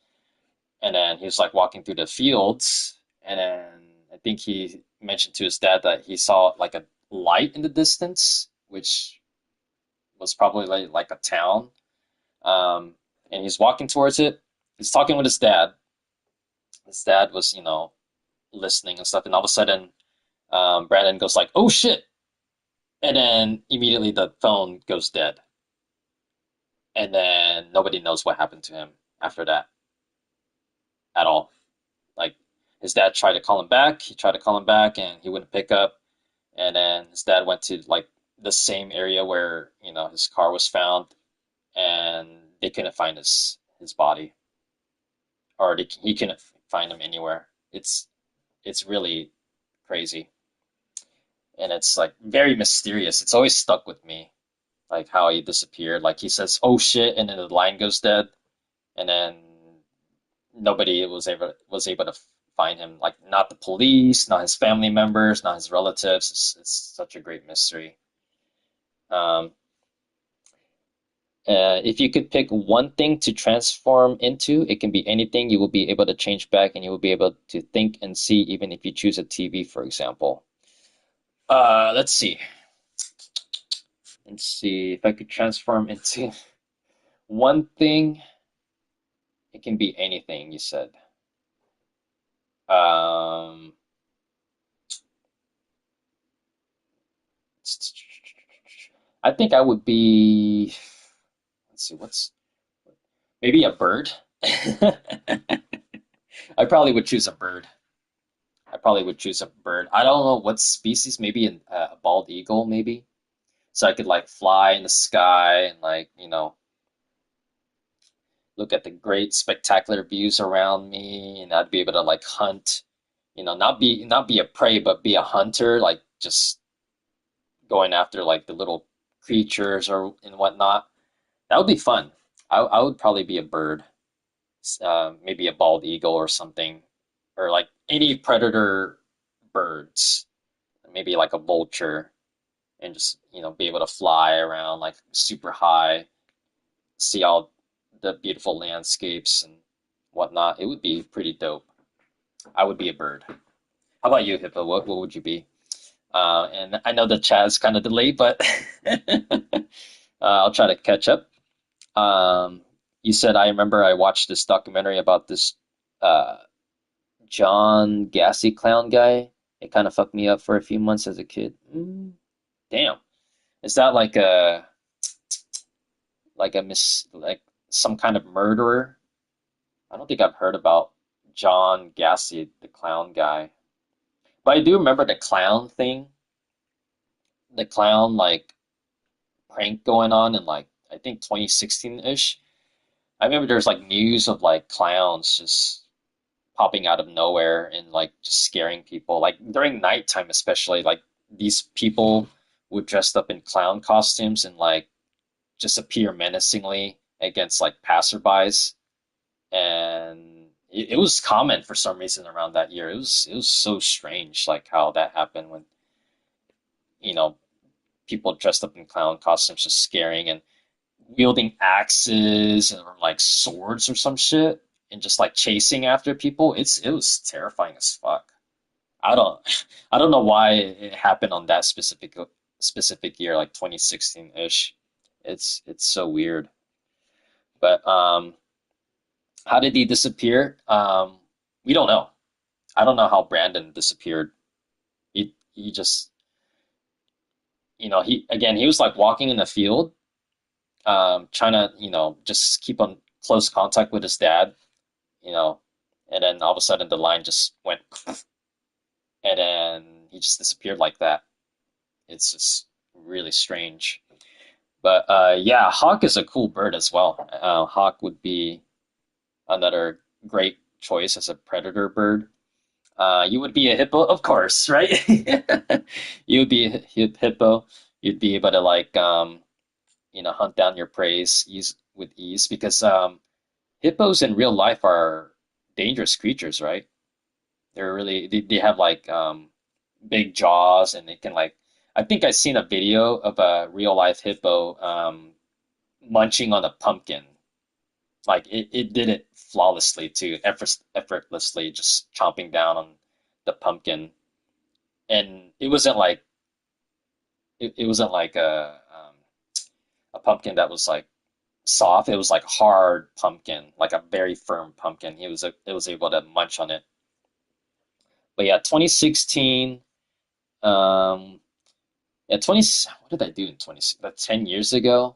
Speaker 1: And then he was like walking through the fields, and then I think he mentioned to his dad that he saw like a light in the distance, which was probably like a town. Um, and he's walking towards it. He's talking with his dad. His dad was, listening and stuff, and all of a sudden, Brandon goes like, "Oh shit!" And then immediately the phone goes dead, and then nobody knows what happened to him after that at all. Like his dad tried to call him back. He tried to call him back, and he wouldn't pick up. And then his dad went to like the same area where his car was found, and they couldn't find his body, or he couldn't find him anywhere. It's really crazy, and it's like very mysterious. It's always stuck with me, like how he disappeared. Like he says, "Oh shit," and then the line goes dead, and then nobody was able to find him. Like not the police, not his family members, not his relatives. It's such a great mystery. Um, if you could pick one thing to transform into, it can be anything. You will be able to change back, and you will be able to think and see, even if you choose a TV, for example. Let's see. Let's see if I could transform into one thing. It can be anything. You said. Um, I think I would be. Let's see. What's maybe a bird? I probably would choose a bird. I probably would choose a bird. I don't know what species. Maybe a bald eagle, maybe. So I could like fly in the sky and like look at the great spectacular views around me, and I'd be able to like hunt. Not be a prey, but be a hunter, like just going after like the little creatures or and whatnot. That would be fun. I would probably be a bird, maybe a bald eagle or something, or like any predator birds, maybe like a vulture, and just be able to fly around like super high, see all the beautiful landscapes and whatnot. It would be pretty dope. I would be a bird. How about you, Hippo? What would you be? And I know the chat is kind of delayed, but I'll try to catch up. You said I remember I watched this documentary about this uh, John Gassy clown guy. It kind of fucked me up for a few months as a kid. Damn. Is that like some kind of murderer? I don't think I've heard about John Gassy, the clown guy. But I do remember the clown thing, the clown like prank going on in like I think 2016-ish. I remember there's like news of like clowns just popping out of nowhere and like just scaring people. Like during nighttime especially, like these people would dress up in clown costumes and like just appear menacingly against like passerbys. And it was common for some reason around that year. It was so strange like how that happened when you know people dressed up in clown costumes just scaring and wielding axes or like swords or some shit. and just like chasing after people. It was terrifying as fuck. I don't I don't know why it happened on that specific year, like 2016-ish. It's so weird. But how did he disappear? We don't know. I don't know how Brandon disappeared. He just, he was like walking in the field, trying to, just keep on close contact with his dad, you know, and then all of a sudden the line just went, and then he just disappeared like that. It's just really strange. But yeah, hawk is a cool bird as well. Hawk would be another great choice as a predator bird. You would be a hippo, of course, right? You would be a hippo. You'd be able to like hunt down your prey with ease because hippos in real life are dangerous creatures, right? They have like big jaws and they can like I think I seen a video of a real life hippo munching on a pumpkin. Like it did it flawlessly too, effortlessly, just chomping down on the pumpkin. And it wasn't like a pumpkin that was like soft. It was like hard pumpkin, like a very firm pumpkin. It was able to munch on it. But yeah, 2016. Um, yeah, 20. What did I do in 20? About 10 years ago.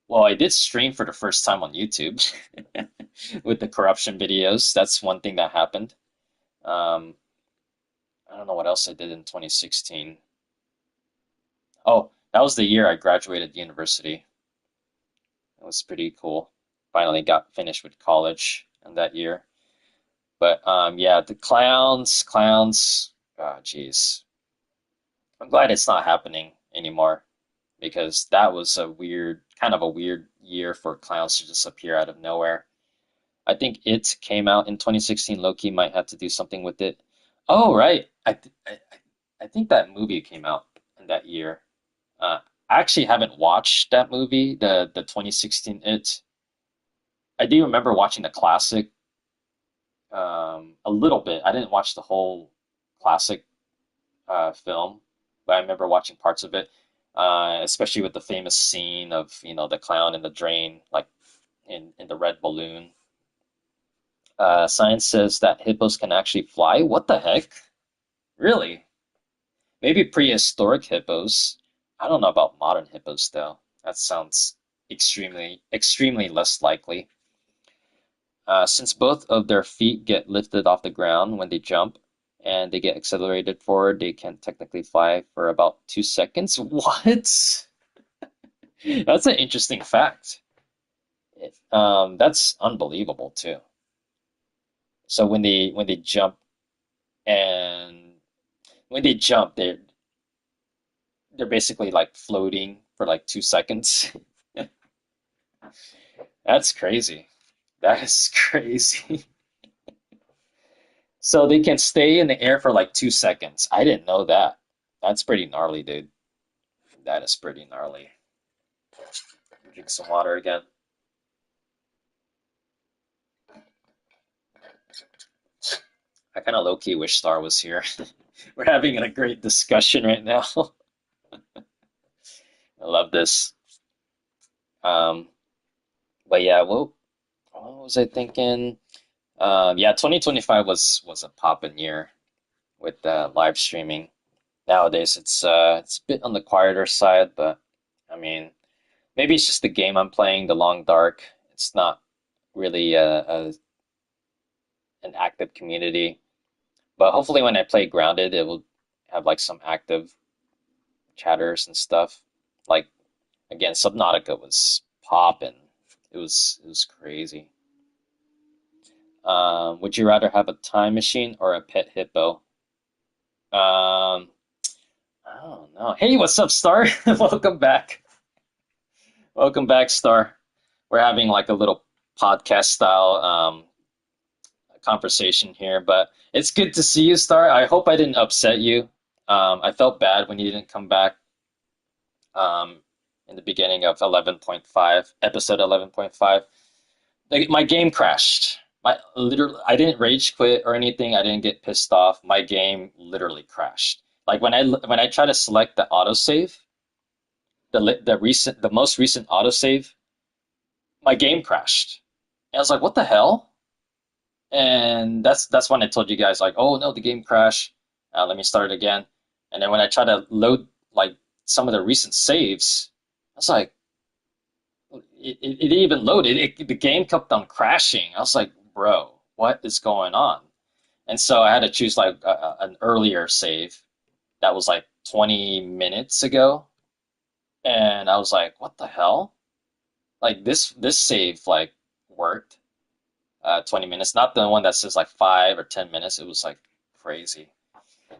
Speaker 1: Well, I did stream for the first time on YouTube with the corruption videos. That's one thing that happened. Um, I don't know what else I did in 2016. Oh, that was the year I graduated university. It was pretty cool. Finally got finished with college in that year. But yeah, the clowns. Ah, jeez. I'm glad it's not happening anymore because that was kind of a weird year for clowns to just appear out of nowhere. I think it came out in 2016. Loki might have to do something with it. Oh, right. I think that movie came out in that year. I actually haven't watched that movie, the 2016 It. I do remember watching the classic a little bit. I didn't watch the whole classic film, but I remember watching parts of it, especially with the famous scene of the clown in the drain, like in the red balloon. Science says that hippos can actually fly. What the heck? Really? Maybe prehistoric hippos. I don't know about modern hippos though. That sounds extremely less likely. Since both of their feet get lifted off the ground when they jump and they get accelerated forward, they can technically fly for about 2 seconds. What? That's an interesting fact. That's unbelievable too. So when they jump and when they jump, they're basically like floating for like 2 seconds. That's crazy. That is crazy. So they can stay in the air for like 2 seconds. I didn't know that. That's pretty gnarly, dude. That is pretty gnarly. Drink some water again. I kind of low key wish Star was here. We're having a great discussion right now. I love this. Um, but yeah, what was I thinking? Yeah, 2025 was a poppin' year with live streaming. Nowadays, it's a bit on the quieter side, but I mean, maybe it's just the game I'm playing, The Long Dark. It's not really an active community. But hopefully when I play Grounded, it will have like some active chatters and stuff. Like again, Subnautica was popping. It was crazy. Would you rather have a time machine or a pet hippo? Um, I don't know. Hey, what's up, Star? Welcome back. Welcome back, Star. We're having like a little podcast style conversation here, but it's good to see you, Star. I hope I didn't upset you. I felt bad when you didn't come back um, in the beginning of 11.5, episode 11.5. like my game crashed. My literally, I didn't rage quit or anything. I didn't get pissed off. My game literally crashed. Like when I try to select the autosave, the most recent autosave, my game crashed. And I was like, what the hell? And that's when I told you guys like, oh no, the game crashed. Let me start it again. And then when I try to load like some of the recent saves, I was like, it didn't even load. The game kept on crashing. I was like, bro, what is going on? And so I had to choose like an earlier save that was like 20 minutes ago, and I was like, what the hell? Like this save like worked 20 minutes, not the one that says like 5 or 10 minutes. It was like crazy.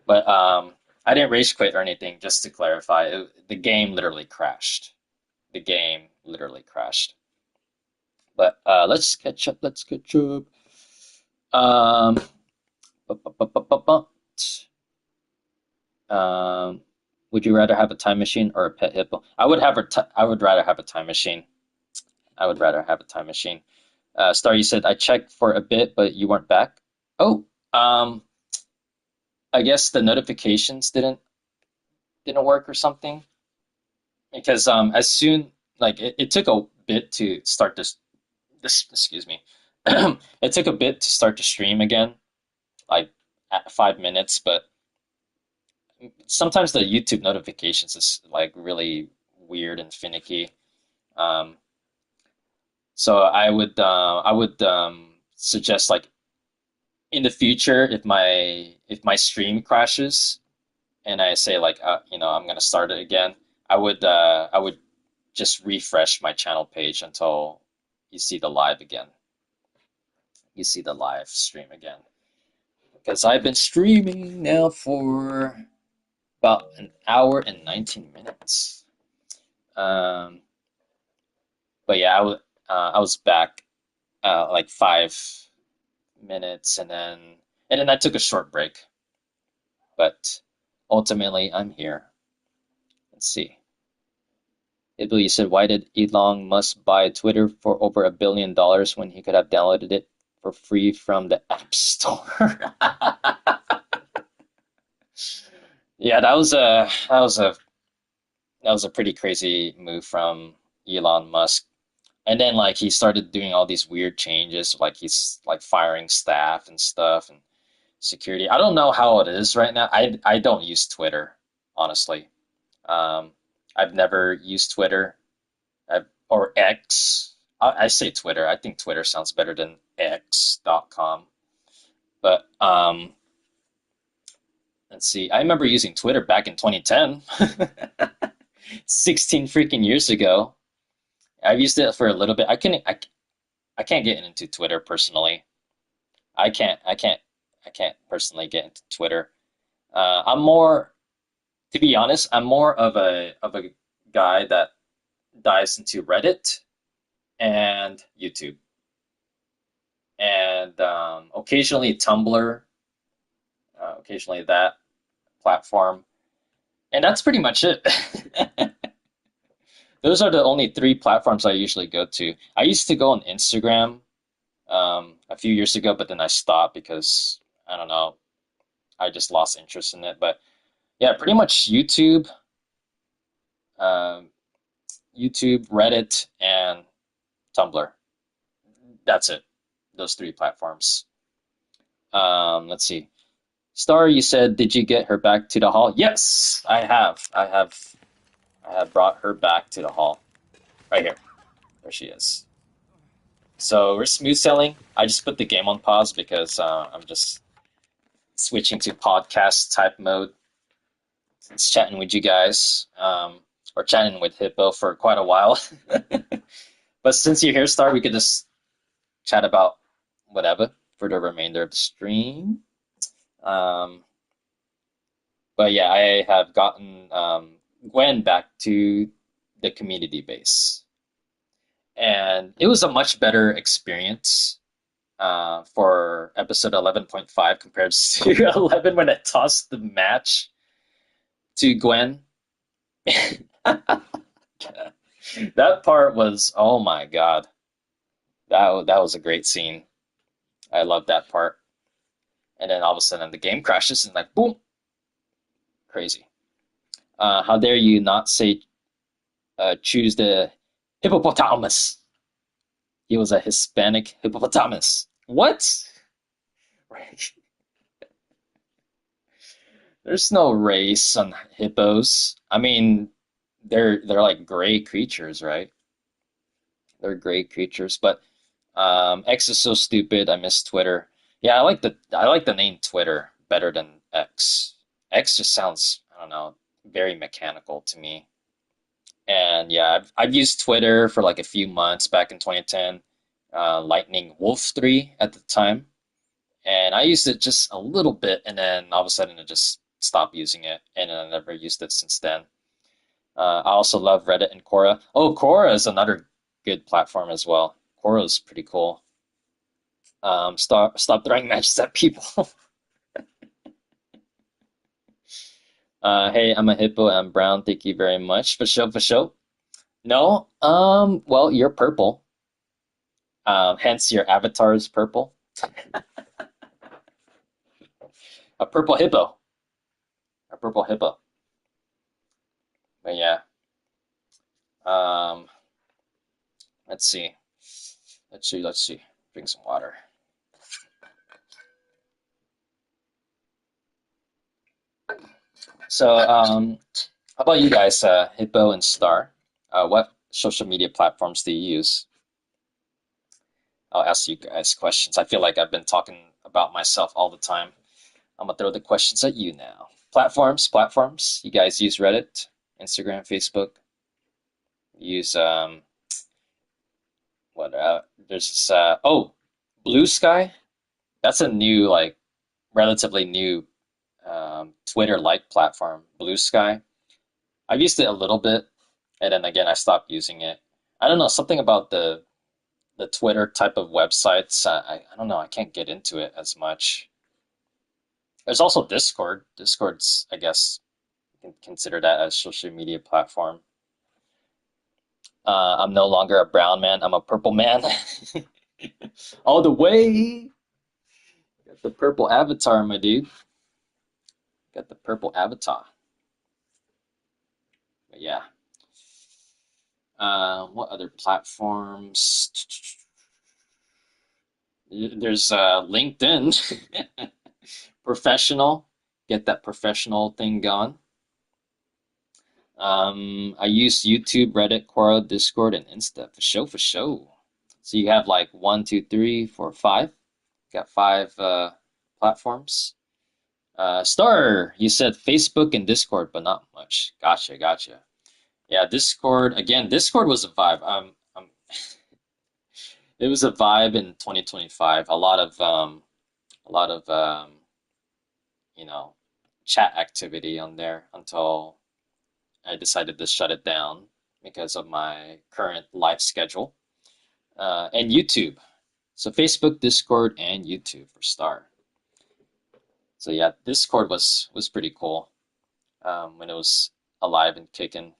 Speaker 1: But I didn't rage quit or anything. Just to clarify, the game literally crashed. The game literally crashed. But let's catch up. Let's catch up. Um, um, would you rather have a time machine or a pet hippo? I would rather have a time machine. I would rather have a time machine. Star, you said I checked for a bit, but you weren't back. Oh, um, I guess the notifications didn't work or something. Because as soon like it took a bit to start this excuse me. It took a bit to start the stream again, like at 5 minutes, but sometimes the YouTube notifications is like really weird and finicky. Um, so I would suggest like in the future if my stream crashes and I say like you know I'm gonna start it again, I would just refresh my channel page until you see the live again. You see the live stream again because I've been streaming now for about an hour and 19 minutes. Um, but yeah, I was back like 5 minutes and then I took a short break. But ultimately, I'm here. Let's see. Italy said, why did Elon Musk buy Twitter for over $1 billion when he could have downloaded it for free from the App Store? Yeah, that was a pretty crazy move from Elon Musk. And then like he started doing all these weird changes, like he's like firing staff and stuff and security. I don't know how it is right now. I don't use Twitter, honestly. Um, I've never used Twitter or X. I say Twitter. I think Twitter sounds better than X.com. But let's see. I remember using Twitter back in 2010, 16 freaking years ago. I've used it for a little bit. I can't get into Twitter personally. I can't I can't personally get into Twitter. I'm more, to be honest, I'm more of a guy that dives into Reddit and YouTube and occasionally Tumblr, occasionally that platform, and that's pretty much it. Those are the only three platforms I usually go to. I used to go on Instagram a few years ago, but then I stopped because I don't know, I just lost interest in it. But yeah, pretty much um, YouTube, Reddit, and Tumblr. That's it. Those three platforms. Let's see. Star, you said, did you get her back to the hall? Yes, I have. I have brought her back to the hall. Right here. There she is. So we're smooth selling. I just put the game on pause because I'm just switching to podcast type mode. It's chatting with you guys, or chatting with Hippo for quite a while. But since you're here, Star, we could just chat about whatever for the remainder of the stream. Um, but yeah, I have gotten Gwen back to the community base, and it was a much better experience for episode 11.5 compared to 11 when I tossed the match to Gwen. That part was, oh my God. that was a great scene. I love that part. And then all of a sudden the game crashes and like boom, crazy. How dare you not say choose the hippopotamus? He was a Hispanic hippopotamus. What? Right. There's no race on hippos. I mean, they're like gray creatures, right? They're gray creatures, but X is so stupid. I miss Twitter. Yeah, I like the name Twitter better than X. X just sounds, I don't know, very mechanical to me. And yeah, I've used Twitter for like a few months back in 2010, Lightning Wolf 3 at the time. And I used it just a little bit, and then all of a sudden I just stopped using it, and I never used it since then. I also love Reddit and Quora. Oh, Quora is another good platform as well. Quora is pretty cool. Stop throwing matches at people. Hey, I'm a hippo. I'm brown. Thank you very much. For show, for show. No, well, you're purple. Hence your avatar is purple. A purple hippo. A purple hippo. But yeah. Um, let's see. Let's see. Drink some water. So, how about you guys, Hippo and Star? What social media platforms do you use? I'll ask you guys questions. I feel like I've been talking about myself all the time. I'm gonna throw the questions at you now. Platforms. You guys use Reddit, Instagram, Facebook. You use what? There's this. Oh, Blue Sky. That's a new, like, relatively new Twitter-like platform. Blue Sky. I've used it a little bit, and then again I stopped using it. I don't know, something about the Twitter type of websites. I don't know. I can't get into it as much. There's also Discord. Discord's, I guess, you can consider that as social media platform. I'm no longer a brown man. I'm a purple man. All the way. Got the purple avatar, my dude. Got the purple avatar. But yeah. What other platforms? There's LinkedIn. Professional. Get that professional thing going. I use YouTube, Reddit, Quora, Discord, and Insta for show, for show. So you have like one, two, three, four, five. Got five platforms. Star, you said Facebook and Discord, but not much. Gotcha, gotcha. Yeah, Discord again. Discord was a vibe. It was a vibe in 2025. A lot of you know, chat activity on there until I decided to shut it down because of my current life schedule. And YouTube. So Facebook, Discord, and YouTube for Star. So yeah, Discord was pretty cool when it was alive and kicking.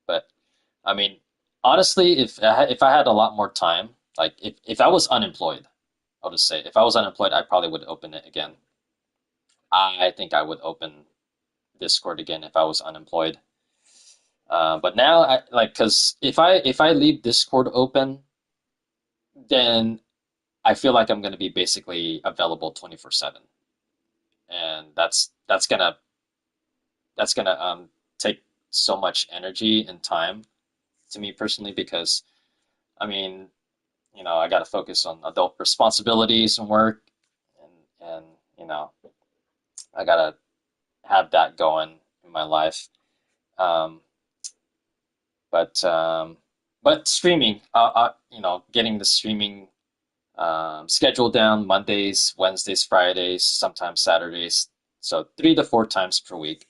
Speaker 1: But I mean, honestly, if I had a lot more time, like if I was unemployed, I'll just say if I was unemployed, I probably would open it again. I think I would open Discord again if I was unemployed. But now, I like because if I leave Discord open, then I feel like I'm going to be basically available 24/7, and that's gonna take so much energy and time to me personally because I mean, I got to focus on adult responsibilities and work, and you know, I gotta have that going in my life. Um, but streaming, getting the streaming schedule down Mondays, Wednesdays, Fridays, sometimes Saturdays. So 3 to 4 times per week.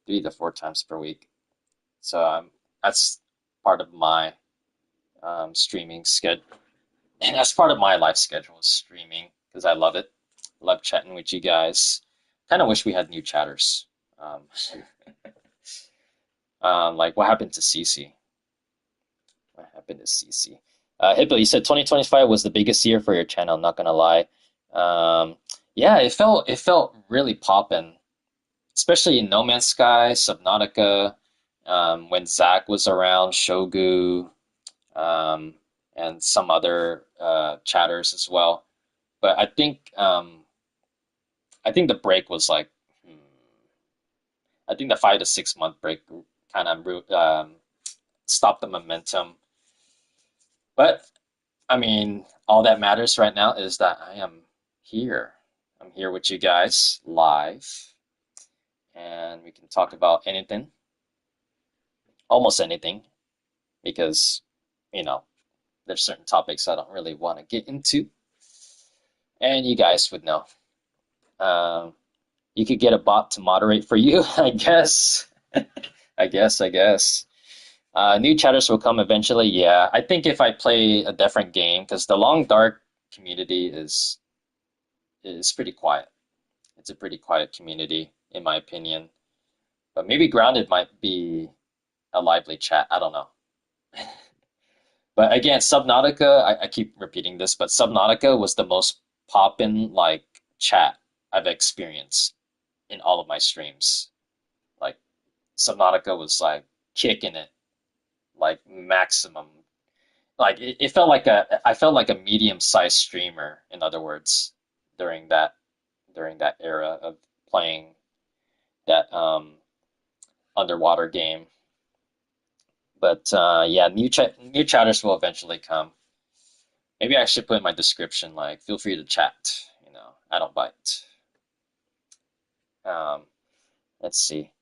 Speaker 1: 3 to 4 times per week. So that's part of my streaming schedule. And that's part of my life schedule is streaming because I love it. Love chatting with you guys. Kind of wish we had new chatters. Um, like what happened to Cece? What happened to Cece? Hippo, you said 2025 was the biggest year for your channel. Not gonna lie. Um, yeah, it felt really poppin', especially in No Man's Sky, Subnautica, when Zach was around, Shogu, um, and some other chatters as well. But I think the break was like, hmm, I think the 5 to 6 month break kind of stopped the momentum. But I mean, all that matters right now is that I am here. I'm here with you guys live, and we can talk about anything, almost anything, because, you know, there's certain topics I don't really want to get into, and you guys would know. Um, you could get a bot to moderate for you, I guess. I guess. New chatters will come eventually. Yeah, I think if I play a different game, because the Long Dark community is pretty quiet. It's a pretty quiet community, in my opinion. But maybe Grounded might be a lively chat. I don't know. But again, Subnautica, I keep repeating this, but Subnautica was the most poppin' like chat I've experienced in all of my streams. Like Subnautica was like kicking it, like maximum. Like it felt like I felt like a medium-sized streamer, in other words, during that era of playing that underwater game. But yeah, new chatters will eventually come. Maybe I should put in my description like, feel free to chat. I don't bite. Um, let's see.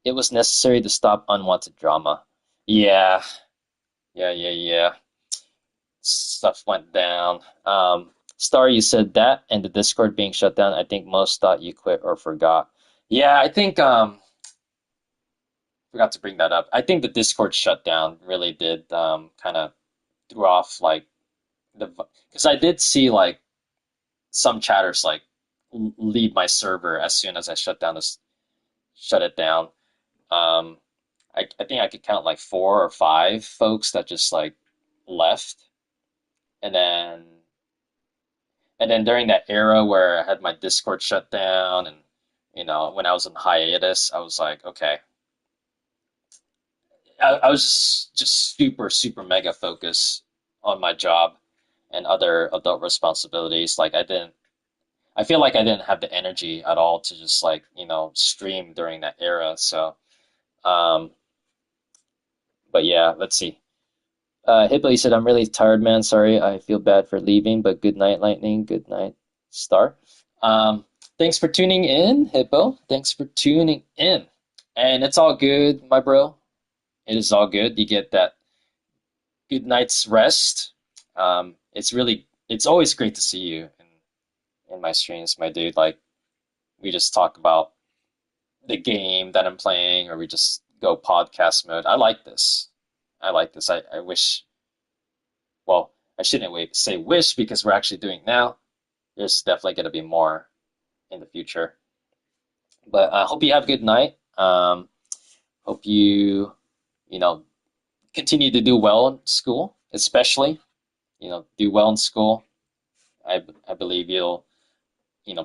Speaker 1: It was necessary to stop unwanted drama. Yeah, yeah. Stuff went down. Star, you said that, and the Discord being shut down. I think most thought you quit or forgot. Yeah, I think forgot to bring that up. I think the Discord shutdown really did kind of threw off like the because I did see like some chatters like leave my server as soon as I shut it down. Um, I think I could count like 4 or 5 folks that just like left, and then during that era where I had my Discord shut down, and when I was on hiatus, I was like, okay, I was just super mega focused on my job and other adult responsibilities. Like I feel like I didn't have the energy at all to just like, stream during that era. So, um, but yeah, let's see. Hippo, said, I'm really tired, man. Sorry, I feel bad for leaving, but good night, Lightning. Good night, Star. Um, Thanks for tuning in, Hippo. Thanks for tuning in. And it's all good, my bro. It is all good. You get that good night's rest. It's always great to see you in my streams, my dude. Like, we just talk about the game that I'm playing, or we just go podcast mode. I like this. I like this. I wish, well, I shouldn't say wish because we're actually doing it now. There's definitely going to be more in the future. But I hope you have a good night. Hope you know, continue to do well in school, especially, do well in school. I believe you'll,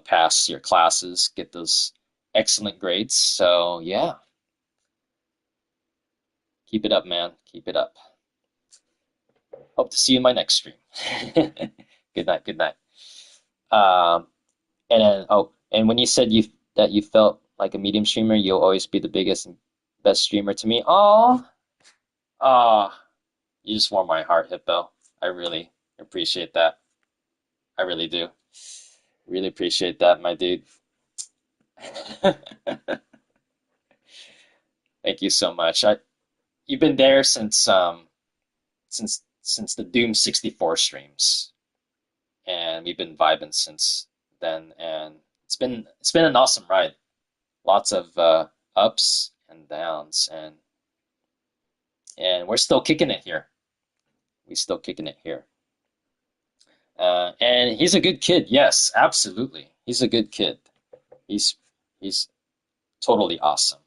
Speaker 1: pass your classes, get those excellent grades. So yeah, keep it up, man. Keep it up. Hope to see you in my next stream. Good night. Good night. Um, and then, and when you said you felt like a medium streamer, you'll always be the biggest and best streamer to me. Oh, you just warm my heart, Hippo. I really appreciate that. I really do. Really appreciate that, my dude. Thank you so much. You've been there since the Doom 64 streams, and we've been vibing since then, and it's been an awesome ride. Lots of ups and downs, and we're still kicking it here. We still kicking it here. And he's a good kid. Yes, absolutely. He's a good kid. He's he's totally awesome.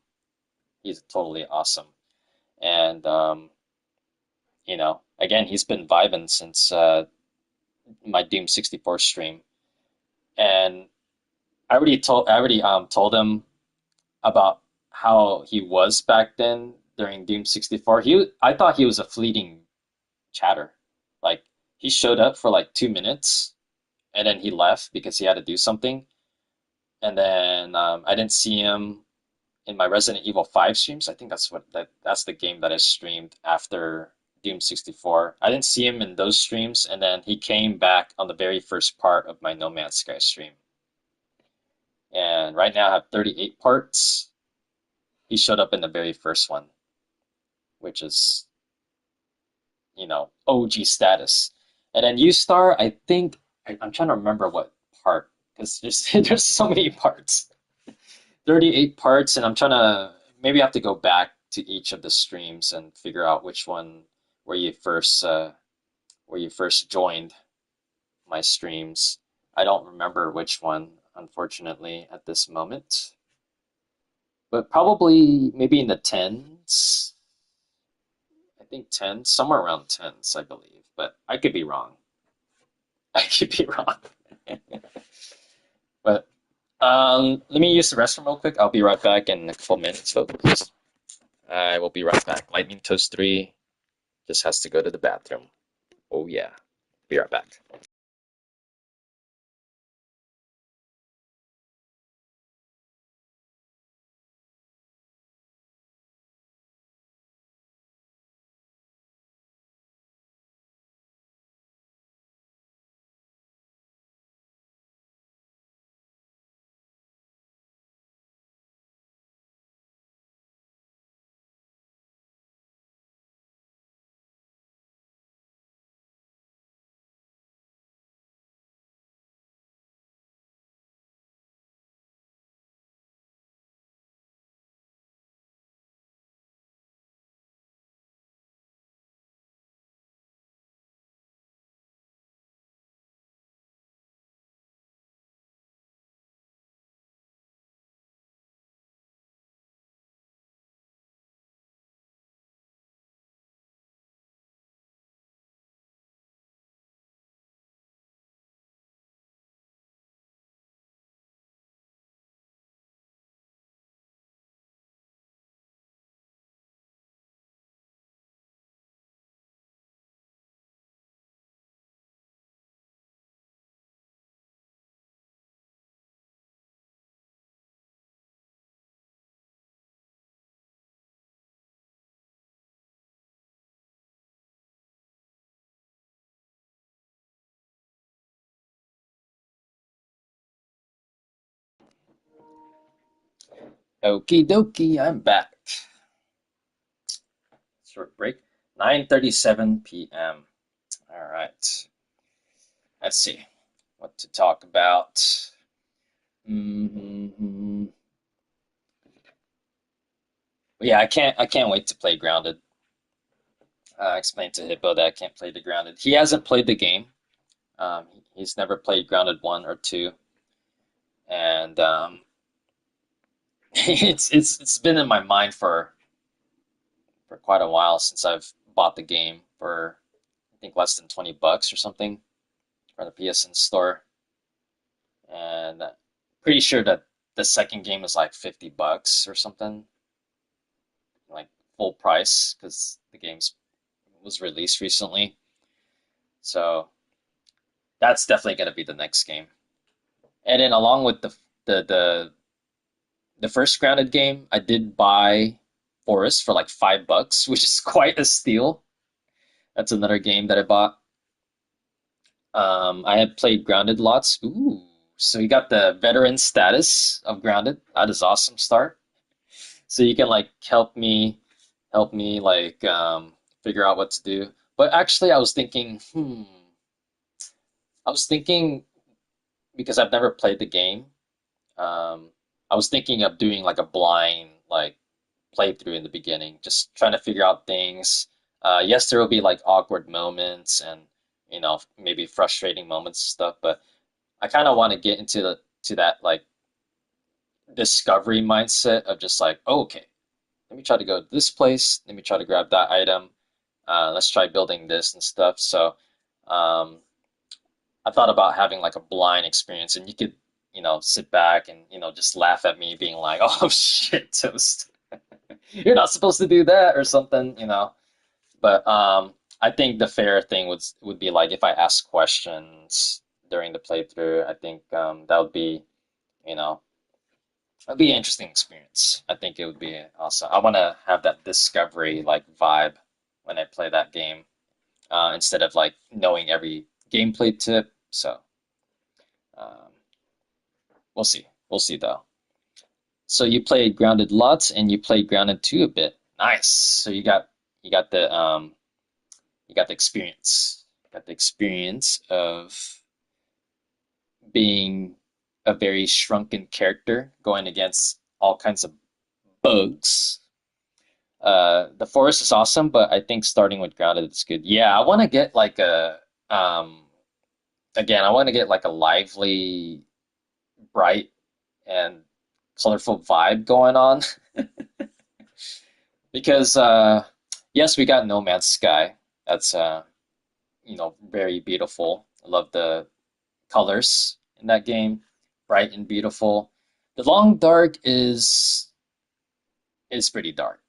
Speaker 1: He's totally awesome. And again, he's been vibing since my Doom 64 stream, and I already told him about how he was back then during Doom 64. I thought he was a fleeting chatter. Like he showed up for like 2 minutes and then he left because he had to do something. And then I didn't see him in my Resident Evil 5 streams. I think that's the game that I streamed after Doom 64. I didn't see him in those streams, and then he came back on the very first part of my No Man's Sky stream. And right now I have 38 parts. He showed up in the very first one, which is, OG status. And then U-Star, I think I'm trying to remember what part because there's so many parts. 38 parts, and I'm trying to maybe I have to go back to each of the streams and figure out which one where you first joined my streams. I don't remember which one, unfortunately, at this moment, but probably maybe in the tens. I think 10, somewhere around tens, I believe, but I could be wrong. I could be wrong. But let me use the restroom real quick. I'll be right back in a couple minutes, folks. I will be right back. Lightning Toast 3 just has to go to the bathroom. Oh, yeah. Be right back. Okie dokie, I'm back. Short break. 9:37 p.m. All right. Let's see what to talk about. Mm-hmm. Yeah, I can't wait to play Grounded. I explained to Hippo that I can't play the Grounded. He hasn't played the game. He's never played Grounded 1 or 2, and it's been in my mind for quite a while since I've bought the game for I think less than $20 or something from the PSN store, and pretty sure that the second game is like $50 or something, like full price because the game's was released recently. So that's definitely gonna be the next game. And then along with the the the first Grounded game, I did buy Forest for like $5, which is quite a steal. That's another game that I bought. I had played Grounded lots. Ooh, so you got the veteran status of Grounded. That is awesome start. So you can like help me like figure out what to do. But actually, I was thinking because I've never played the game. Um, I was thinking of doing like a blind like playthrough in the beginning, just trying to figure out things. Yes, there will be like awkward moments and maybe frustrating moments and stuff, but I kind of want to get into the to that like discovery mindset of just like, oh, okay, let me try to go to this place, let me try to grab that item. Let's try building this and stuff. So um, I thought about having like a blind experience, and you could, sit back and just laugh at me being like, "Oh shit, Toast, you're not supposed to do that" or something. But I think the fair thing would be like if I ask questions during the playthrough. I think that would be, you know, it'd be an interesting experience. I think it would be awesome. I want to have that discovery like vibe when I play that game, instead of like knowing every gameplay tip. So um, we'll see. We'll see though. So you played Grounded lots and you played Grounded 2 a bit. Nice. So you got the experience. Got the experience of being a very shrunken character going against all kinds of bugs. The forest is awesome, but I think starting with grounded is good. Yeah, I want to get like again, I want to get like a lively, bright, and colorful vibe going on because yes, we got No Man's Sky. That's very beautiful. I love the colors in that game, bright and beautiful. The Long Dark is pretty dark.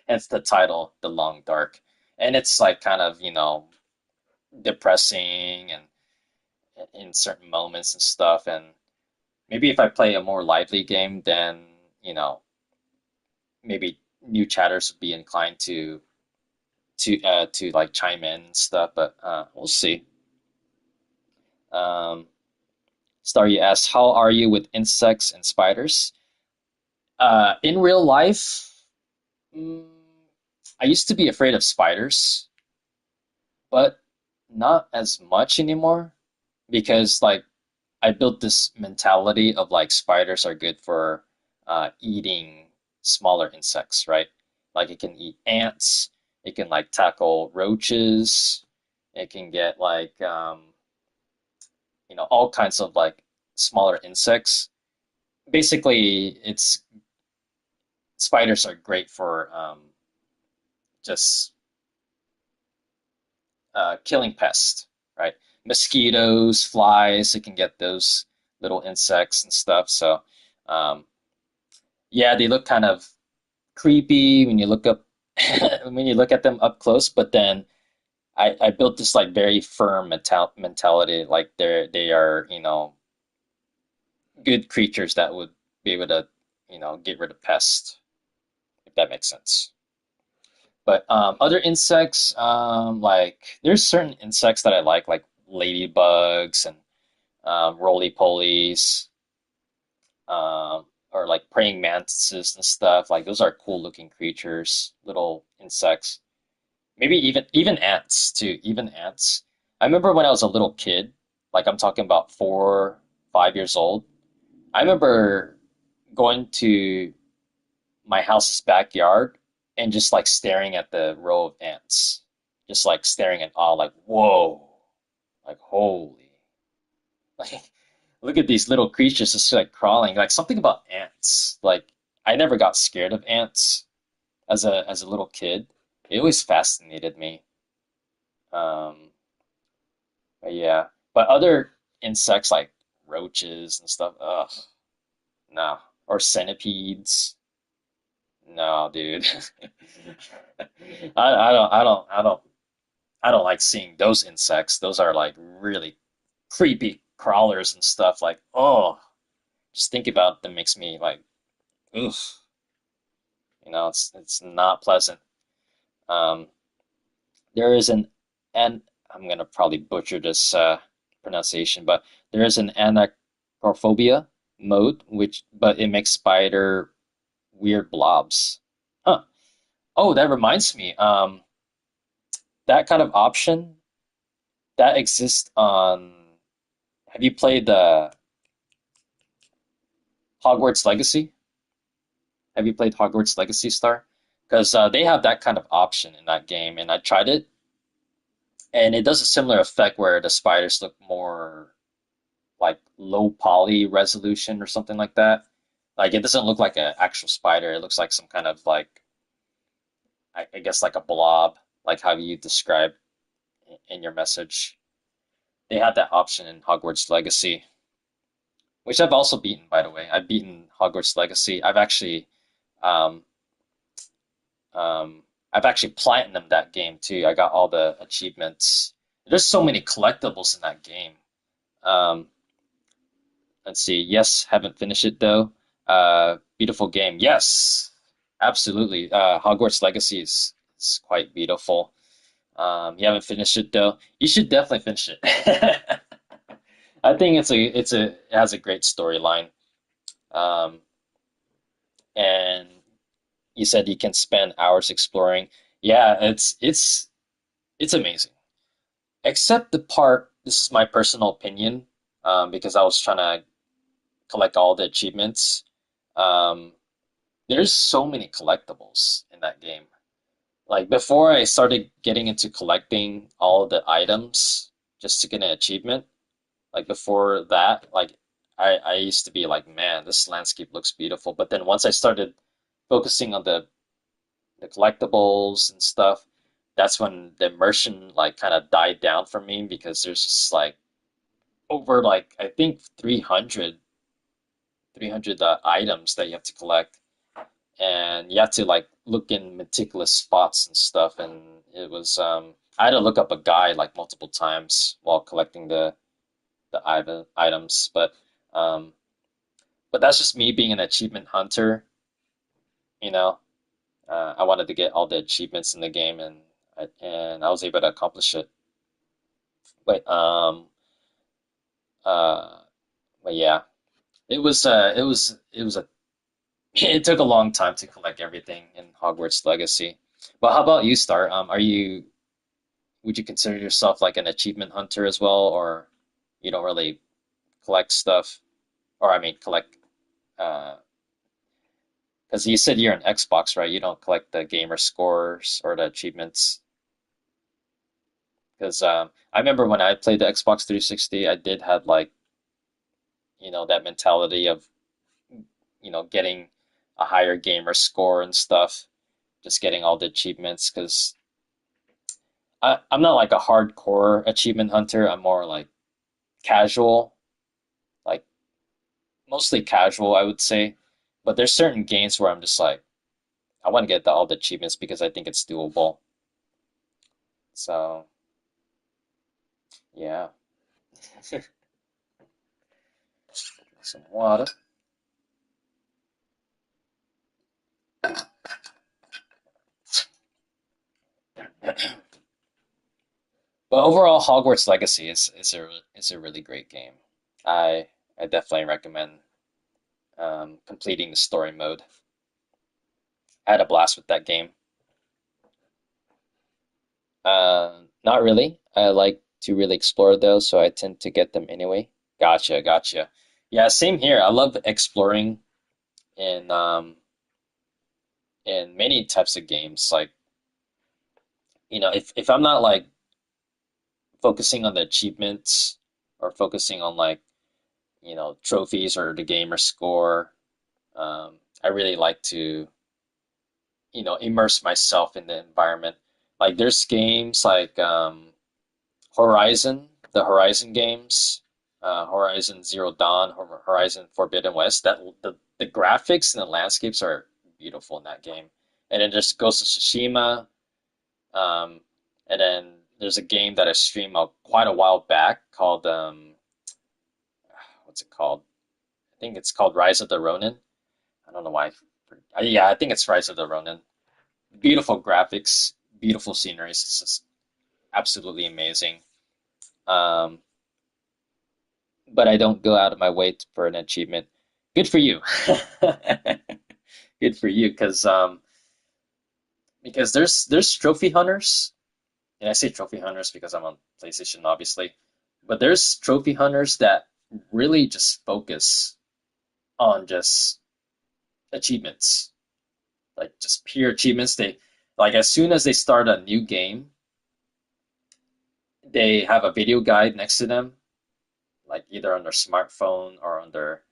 Speaker 1: Hence the title, The Long Dark. And it's like kind of, depressing and in certain moments and stuff. And maybe if I play a more lively game, then, you know, maybe new chatters would be inclined to like chime in and stuff, but we'll see. Um, Starry asks, "How are you with insects and spiders?" In real life, mm, I used to be afraid of spiders, but not as much anymore because like I built this mentality of like spiders are good for eating smaller insects, right? Like it can eat ants, it can like tackle roaches, it can get like all kinds of like smaller insects. Basically, it's spiders are great for just killing pests, right? Mosquitoes, flies, it can get those little insects and stuff. So, um, yeah, they look kind of creepy when you look up when you look at them up close. But then I built this like very firm mentality, like they are good creatures that would be able to get rid of pests, if that makes sense. But other insects, like there's certain insects that I like ladybugs and roly-polies, or like praying mantises and stuff. Like those are cool looking creatures, little insects. Maybe even ants too. Even ants. I remember when I was a little kid, like I'm talking about 4, 5 years old. I remember going to my house's backyard and just like staring at the row of ants, just like staring in awe, like whoa, like holy, like look at these little creatures just like crawling. Like something about ants. Like I never got scared of ants as a little kid. It always fascinated me. Um, but yeah, but other insects like roaches and stuff, ugh, no. Or centipedes. No, dude. I don't like seeing those insects. Those are like really creepy crawlers and stuff. Like, oh, just think about them makes me like, ugh. It's not pleasant. Um, there is an I'm gonna probably butcher this pronunciation, but there is an anacrophobia mode, but it makes spider weird blobs. Huh. Oh, that reminds me. That kind of option that exists on. Have you played the Hogwarts Legacy? Have you played Hogwarts Legacy Star? Because they have that kind of option in that game, and I tried it, and it does a similar effect where the spiders look more like low poly resolution or something like that. Like it doesn't look like an actual spider; it looks like some kind of like I guess like a blob. like how you described in your message. They had that option in Hogwarts Legacy, which I've also beaten, by the way. I've beaten Hogwarts Legacy. Um, I've actually platinumed that game too. I got all the achievements. There's so many collectibles in that game. Um, let's see. Yes, haven't finished it though. Beautiful game. Yes, absolutely. Hogwarts Legacy is quite beautiful. You haven't finished it though. You should definitely finish it. I think it has a great storyline. Um, and you said you can spend hours exploring. Yeah, it's amazing. Except the part, this is my personal opinion, because I was trying to collect all the achievements. Um, there's so many collectibles in that game. Like before I started getting into collecting all the items just to get an achievement, like before that, like I used to be like, man, this landscape looks beautiful. But then once I started focusing on the collectibles and stuff, that's when the immersion like kind of died down for me because there's just like over like I think 300 items that you have to collect, and you have to like look in meticulous spots and stuff, and it was I had to look up a guide like multiple times while collecting the items, um but that's just me being an achievement hunter, you know. I wanted to get all the achievements in the game, and I was able to accomplish it. But uh, but yeah, it was a it took a long time to collect everything in Hogwarts Legacy. But how about you, Star? Are you would you consider yourself like an achievement hunter as well, or you don't really collect stuff, or I mean collect uh because you said you're an Xbox, right? You don't collect the gamer scores or the achievements. Because I remember when I played the Xbox 360, I did have like, that mentality of, getting a higher gamer score and stuff, just getting all the achievements. Because I'm not like a hardcore achievement hunter. I'm more like casual, like mostly casual, I would say. But there's certain games where I'm just like, I want to get all the achievements because I think it's doable. So, yeah. Some water. But overall, Hogwarts Legacy is a really great game. I definitely recommend completing the story mode. I had a blast with that game. Not really. I like to really explore those, so I tend to get them anyway. Gotcha, gotcha. Yeah, same here. I love exploring in in many types of games. Like, if I'm not like focusing on the achievements or focusing on like, trophies or the gamer score, I really like to immerse myself in the environment. Like there's games like Horizon, the Horizon games, Horizon Zero Dawn, Horizon Forbidden West. The graphics and the landscapes are beautiful in that game. And then there's Ghost of Tsushima, um, and then there's a game that I streamed quite a while back called what's it called? I think it's called Rise of the Ronin. I don't know why. Yeah, I think it's Rise of the Ronin. Beautiful graphics, beautiful sceneries. It's just absolutely amazing. Um, but I don't go out of my way for an achievement. Good for you. Good for you, because there's trophy hunters, and I say trophy hunters because I'm on PlayStation, obviously, but there's trophy hunters that really just focus on just achievements, like just pure achievements. They like as soon as they start a new game, they have a video guide next to them, like either on their smartphone or on their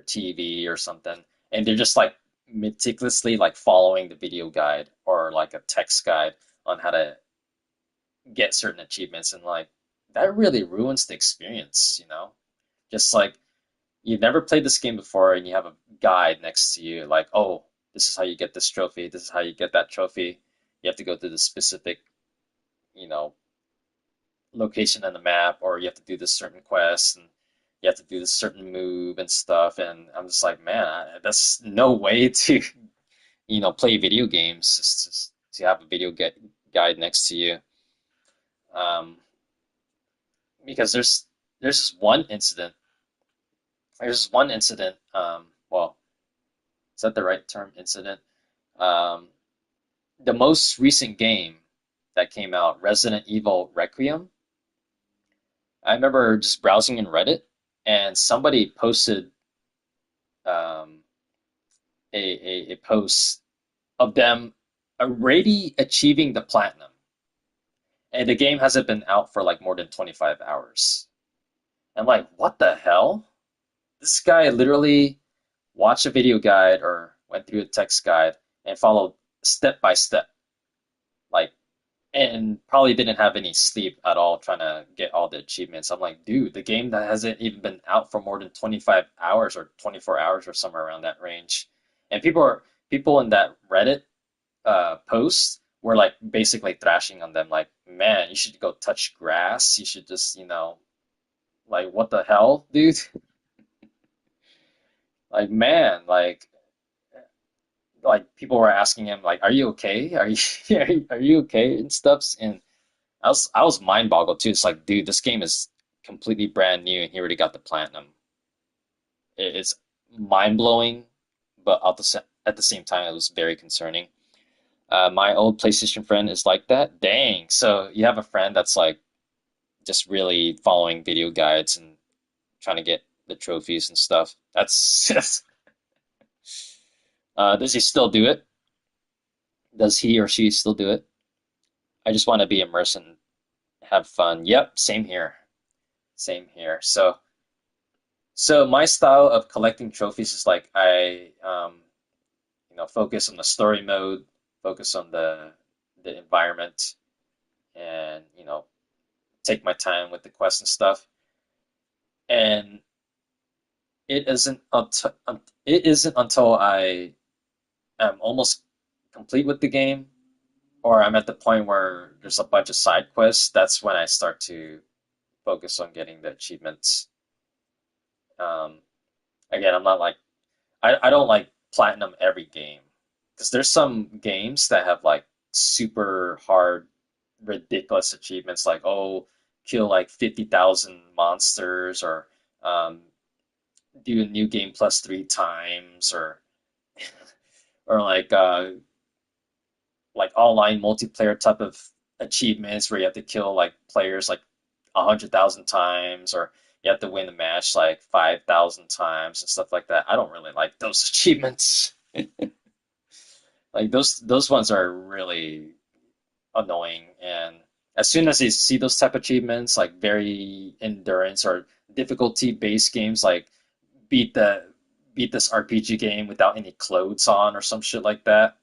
Speaker 1: TV or something, and they're just like meticulously like following the video guide or like a text guide, on how to get certain achievements, and like that really ruins the experience, you know? Just like you've never played this game before and you have a guide next to you, like, oh, this is how you get this trophy, this is how you get that trophy. You have to go to the specific, you know, location on the map, or you have to do this certain quest, and you have to do this certain move and stuff. And I'm just like, man, that's no way to, play video games. Just to have a guide next to you. Um, because there's this one incident. There's this one incident. Well, is that the right term? Incident. Um, the most recent game that came out, Resident Evil Requiem. I remember just browsing in Reddit, and somebody posted um, a post of them already achieving the platinum, and the game hasn't been out for like more than 25 hours. And like, what the hell? This guy literally watched a video guide or went through a text guide and followed step by step, like, and probably didn't have any sleep at all trying to get all the achievements. I'm like, dude, the game that hasn't even been out for more than 25 hours or 24 hours or somewhere around that range. And people in that Reddit post were like basically thrashing on them, like, man, you should go touch grass. You should just, like, what the hell, dude? Like, man, like people were asking him, like, are you okay? Are you are you okay and stuff? And I was mind boggled too. It's like, dude, this game is completely brand new, and he already got the platinum. It's mind blowing, but at the same time, it was very concerning. My old PlayStation friend is like that. Dang. So you have a friend that's like just really following video guides and trying to get the trophies and stuff. That's just, does he still do it? Does he or she still do it? I just want to be immersed and have fun. Yep, same here. Same here. So my style of collecting trophies is like focus on the story mode, focus on the environment, and take my time with the quests and stuff. And it isn't until I am almost complete with the game, or I'm at the point where there's a bunch of side quests. That's when I start to focus on getting the achievements. Um, Again, I'm not like I don't like platinum every game, because there's some games that have like super hard, ridiculous achievements, like, oh, kill like 50,000 monsters, or um, do a new game plus 3 times, or like online multiplayer type of achievements where you have to kill like players like 100,000 times, or you have to win the match like 5,000 times and stuff like that. I don't really like those achievements. Like those ones are really annoying. And as soon as you see those type of achievements, like very endurance or difficulty based games, like beat the beat this RPG game without any clothes on or some shit like that,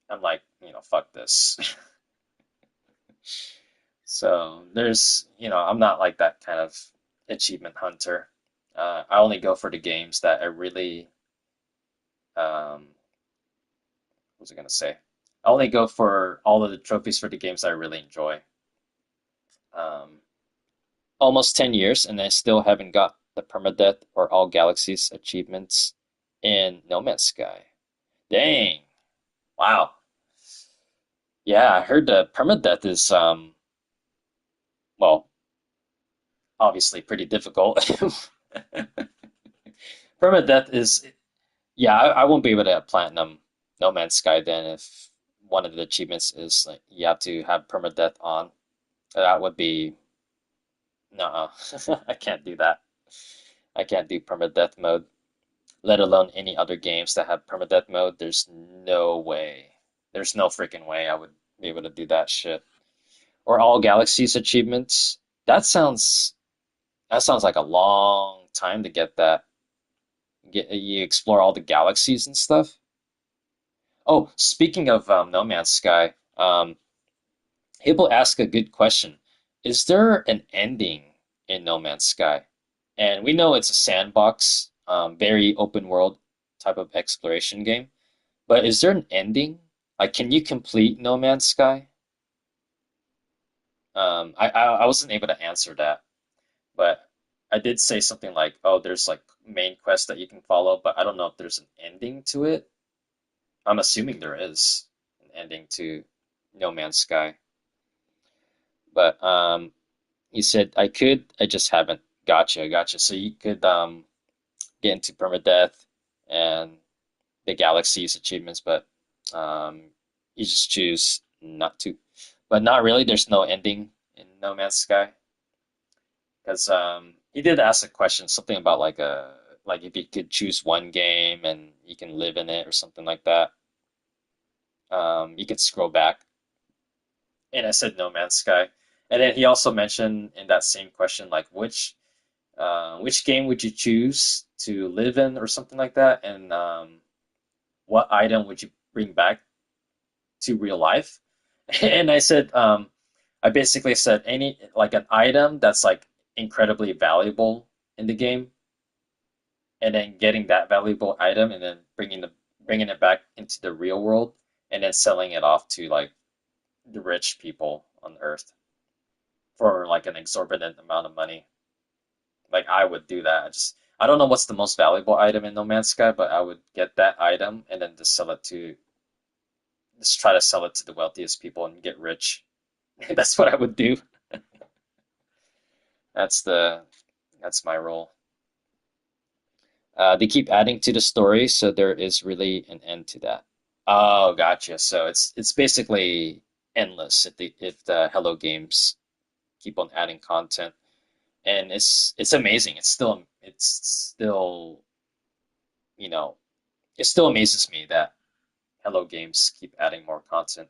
Speaker 1: I'm like, fuck this. So I'm not like that kind of achievement hunter. I only go for the games that I really, what was I gonna say? I only go for all of the trophies for the games I really enjoy. Um, Almost 10 years, and I still haven't got the permadeath or all galaxies achievements in No Man's Sky. Dang! Wow. Yeah, I heard the permadeath is well, obviously pretty difficult. Permadeath is, yeah, I won't be able to have platinum No Man's Sky then if one of the achievements is like you have to have permadeath on. That would be no, I can't do that. I can't do permadeath mode, let alone any other games that have permadeath mode. There's no way. There's no freaking way I would be able to do that shit. Or all galaxies achievements. That sounds that sounds like a long time to get that. You explore all the galaxies and stuff. Oh, speaking of No Man's Sky, Hibble asked a good question. Is there an ending in No Man's Sky? And we know it's a sandbox, very open world type of exploration game. But is there an ending? Like, can you complete No Man's Sky? I wasn't able to answer that, but I did say something like, "Oh, there's like main quest that you can follow, but I don't know if there's an ending to it." I'm assuming there is an ending to No Man's Sky, but he said I could, I just haven't. Gotcha, gotcha. So you could get into permadeath and the galaxy's achievements, but you just choose not to. But not really. There's no ending in No Man's Sky because he did ask a question, something about like if you could choose one game and you can live in it or something like that. You could scroll back, and I said No Man's Sky, and then he also mentioned in that same question like which game would you choose to live in or something like that, and what item would you bring back to real life? And I said, I basically said any like an item that's like incredibly valuable in the game, and then getting that valuable item and then bringing it back into the real world and then selling it off to like the rich people on Earth for like an exorbitant amount of money. Like I would do that. I don't know what's the most valuable item in No Man's Sky, but I would get that item and then just try to sell it to the wealthiest people and get rich. That's what I would do. That's the that's my role. They keep adding to the story, so there is really an end to that. Oh, gotcha. So it's basically endless if the Hello Games keep on adding content, and it's amazing. It's still you know it still amazes me that Hello Games keep adding more content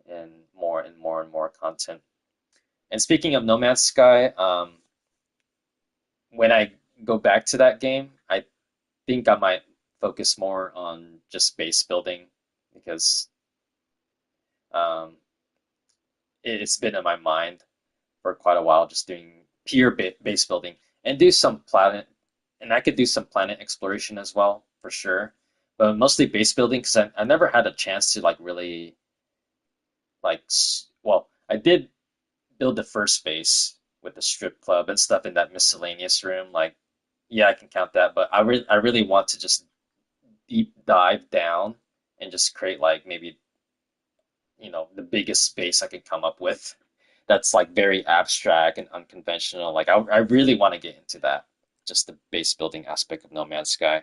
Speaker 1: and more and more and more content. And speaking of No Man's Sky, when I go back to that game, I think I might focus more on just base building because um, it's been in my mind for quite a while, just doing pure base building and do some planet, and I could do some planet exploration as well for sure, but mostly base building because I never had a chance to like really like well, I did build the first base with the strip club and stuff in that miscellaneous room. Like, yeah, I can count that, but I really want to just deep dive down and just create like maybe the biggest space I could come up with. That's like very abstract and unconventional. Like I really want to get into that, just the base building aspect of No Man's Sky.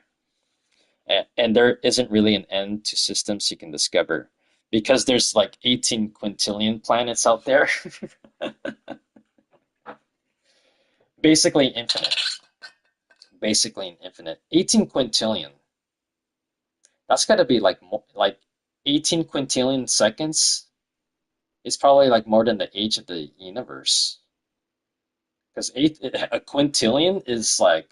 Speaker 1: And there isn't really an end to systems you can discover because there's like 18 quintillion planets out there, basically infinite. Basically an infinite. 18 quintillion. That's got to be like 18 quintillion seconds is probably like more than the age of the universe. Because a quintillion is like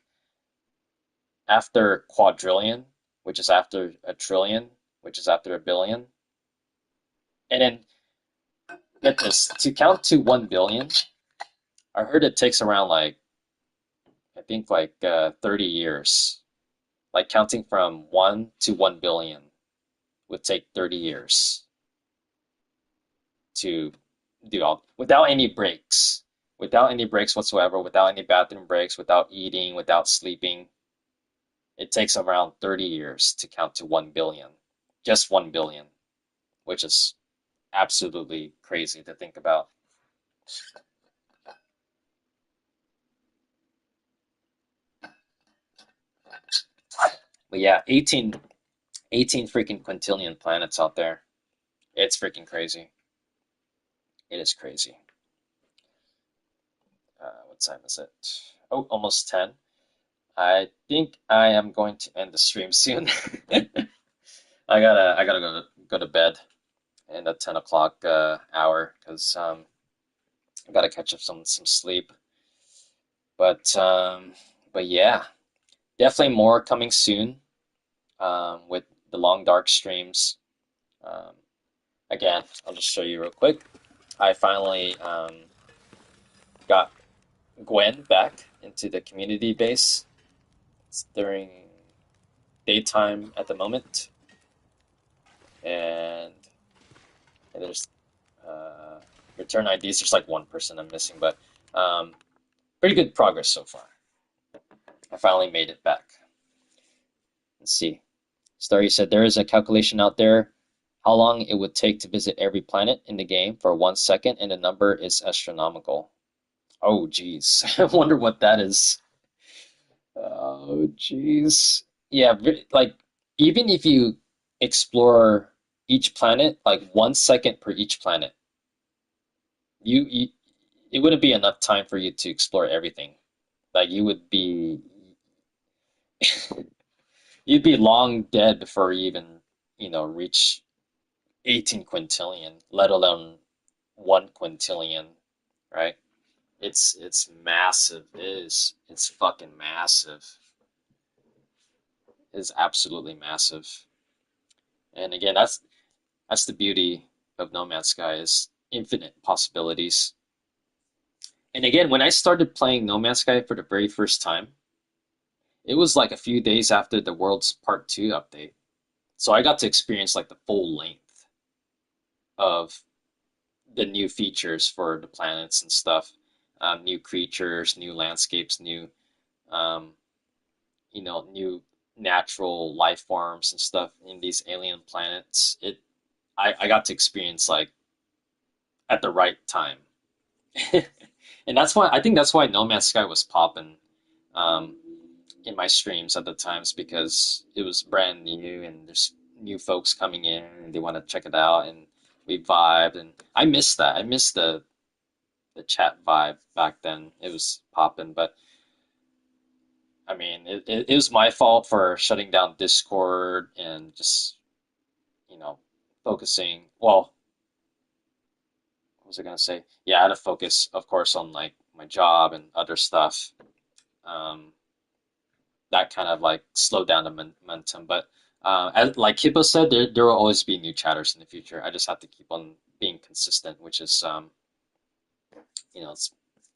Speaker 1: after quadrillion, which is after a trillion, which is after a billion. And then get this, to count to 1 billion, I heard it takes around like, I think like 30 years. Like counting from 1 to 1 billion would take 30 years to do all without any breaks. Without any breaks whatsoever, without any bathroom breaks, without eating, without sleeping. It takes around 30 years to count to 1 billion. Just 1 billion, which is absolutely crazy to think about. But yeah, 18 freaking quintillion planets out there. It's freaking crazy. It is crazy. What time is it? Oh, almost 10. I think I am going to end the stream soon. I gotta go to bed in the 10 o'clock hour because I gotta catch up some sleep. But um, but yeah, definitely more coming soon with the long dark streams. Um, Again, I'll just show you real quick. I finally got Gwen back into the community base. It's during daytime at the moment, and there's uh, return IDs. There's like one person I'm missing, but um, pretty good progress so far. I finally made it back. Let's see. Starry said there is a calculation out there how long it would take to visit every planet in the game for 1 second, and the number is astronomical. Oh, geez. I wonder what that is. Oh, jeez. Yeah, like even if you explore each planet, like 1 second per each planet, you it wouldn't be enough time for you to explore everything. Like you would be you'd be long dead before you even, reach 18 quintillion, let alone 1 quintillion, right? It's massive. It's fucking massive. It's absolutely massive. And again, that's the beauty of No Man's Sky is infinite possibilities. And again, when I started playing No Man's Sky for the very first time, it was like a few days after the World's Part 2 update. So I got to experience like the full length of the new features for the planets and stuff, new creatures, new landscapes, um, new natural life forms and stuff in these alien planets. I got to experience like at the right time. And that's why I think that's why No Man's Sky was popping um, in my streams at the times because it was brand new and there's new folks coming in and they want to check it out and we vibed and I miss that. I miss the chat vibe back then. It was popping, but I mean, it was my fault for shutting down Discord and just you know focusing. Well, what was I gonna say? Yeah, I had to focus, of course, on like my job and other stuff. Um, that kind of like slowed down the momentum. But like Hippo said, there will always be new chatters in the future. I just have to keep on being consistent, which is it's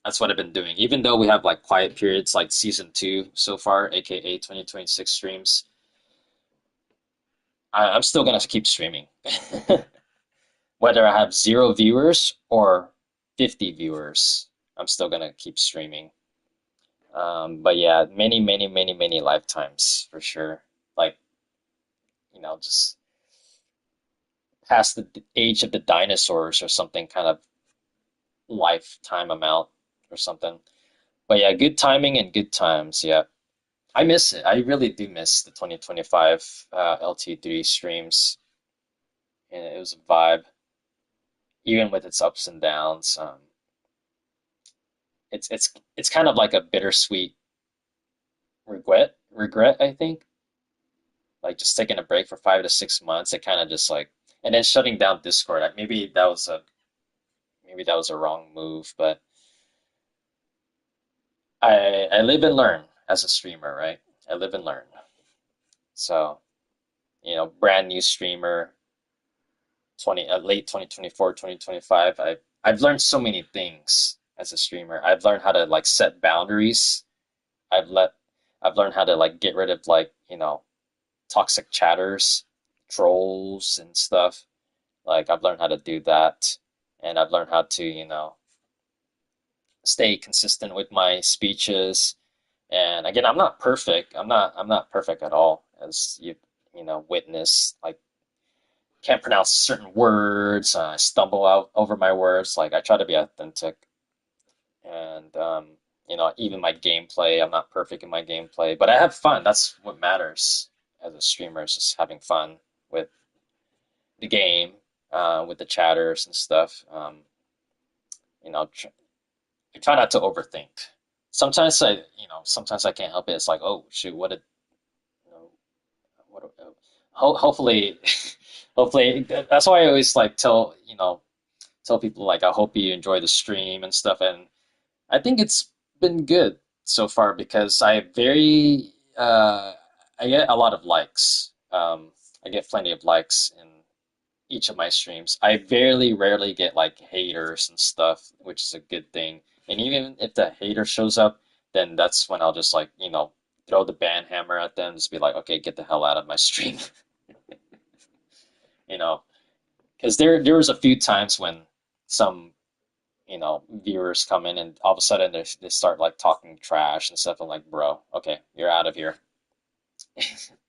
Speaker 1: that's what I've been doing. Even though we have like quiet periods like season two so far, aka 2026 streams, I'm still gonna keep streaming. Whether I have 0 viewers or 50 viewers, I'm still gonna keep streaming. But yeah, many, many, many, many lifetimes for sure. Like, just past the age of the dinosaurs or something kind of lifetime amount or something. But yeah, good timing and good times. Yeah. I miss it. I really do miss the 2025 LT3 streams. And it was a vibe, even with its ups and downs. It's kind of like a bittersweet regret, I think. Like just taking a break for 5 to 6 months. It kind of just like, and then shutting down Discord. Maybe that was a wrong move, but I live and learn as a streamer, right? I live and learn. So, brand new streamer, late 2024, 2025. I've learned so many things as a streamer. I've learned how to like set boundaries. I've let I've learned how to like get rid of like, toxic chatters, trolls and stuff. Like I've learned how to do that. And I've learned how to, stay consistent with my speeches. And again, I'm not perfect. I'm not perfect at all, as witness. Like can't pronounce certain words. I stumble out over my words. Like I try to be authentic, and even my gameplay. I'm not perfect in my gameplay, but I have fun. That's what matters as a streamer. Is just having fun with the game, with the chatters and stuff. You know, tr I try not to overthink. Sometimes I can't help it. It's like, oh shoot, what did you know, what? Hopefully, hopefully, that's why I always like tell people like I hope you enjoy the stream and stuff. And I think it's been good so far because I get a lot of likes. I get plenty of likes each of my streams. I very rarely get like haters and stuff, which is a good thing. And even if the hater shows up, then that's when I'll just like, throw the ban hammer at them, just be like, okay, get the hell out of my stream, you know. Because there was a few times when some, viewers come in and all of a sudden they start like talking trash and stuff. I'm like, bro, okay, you're out of here,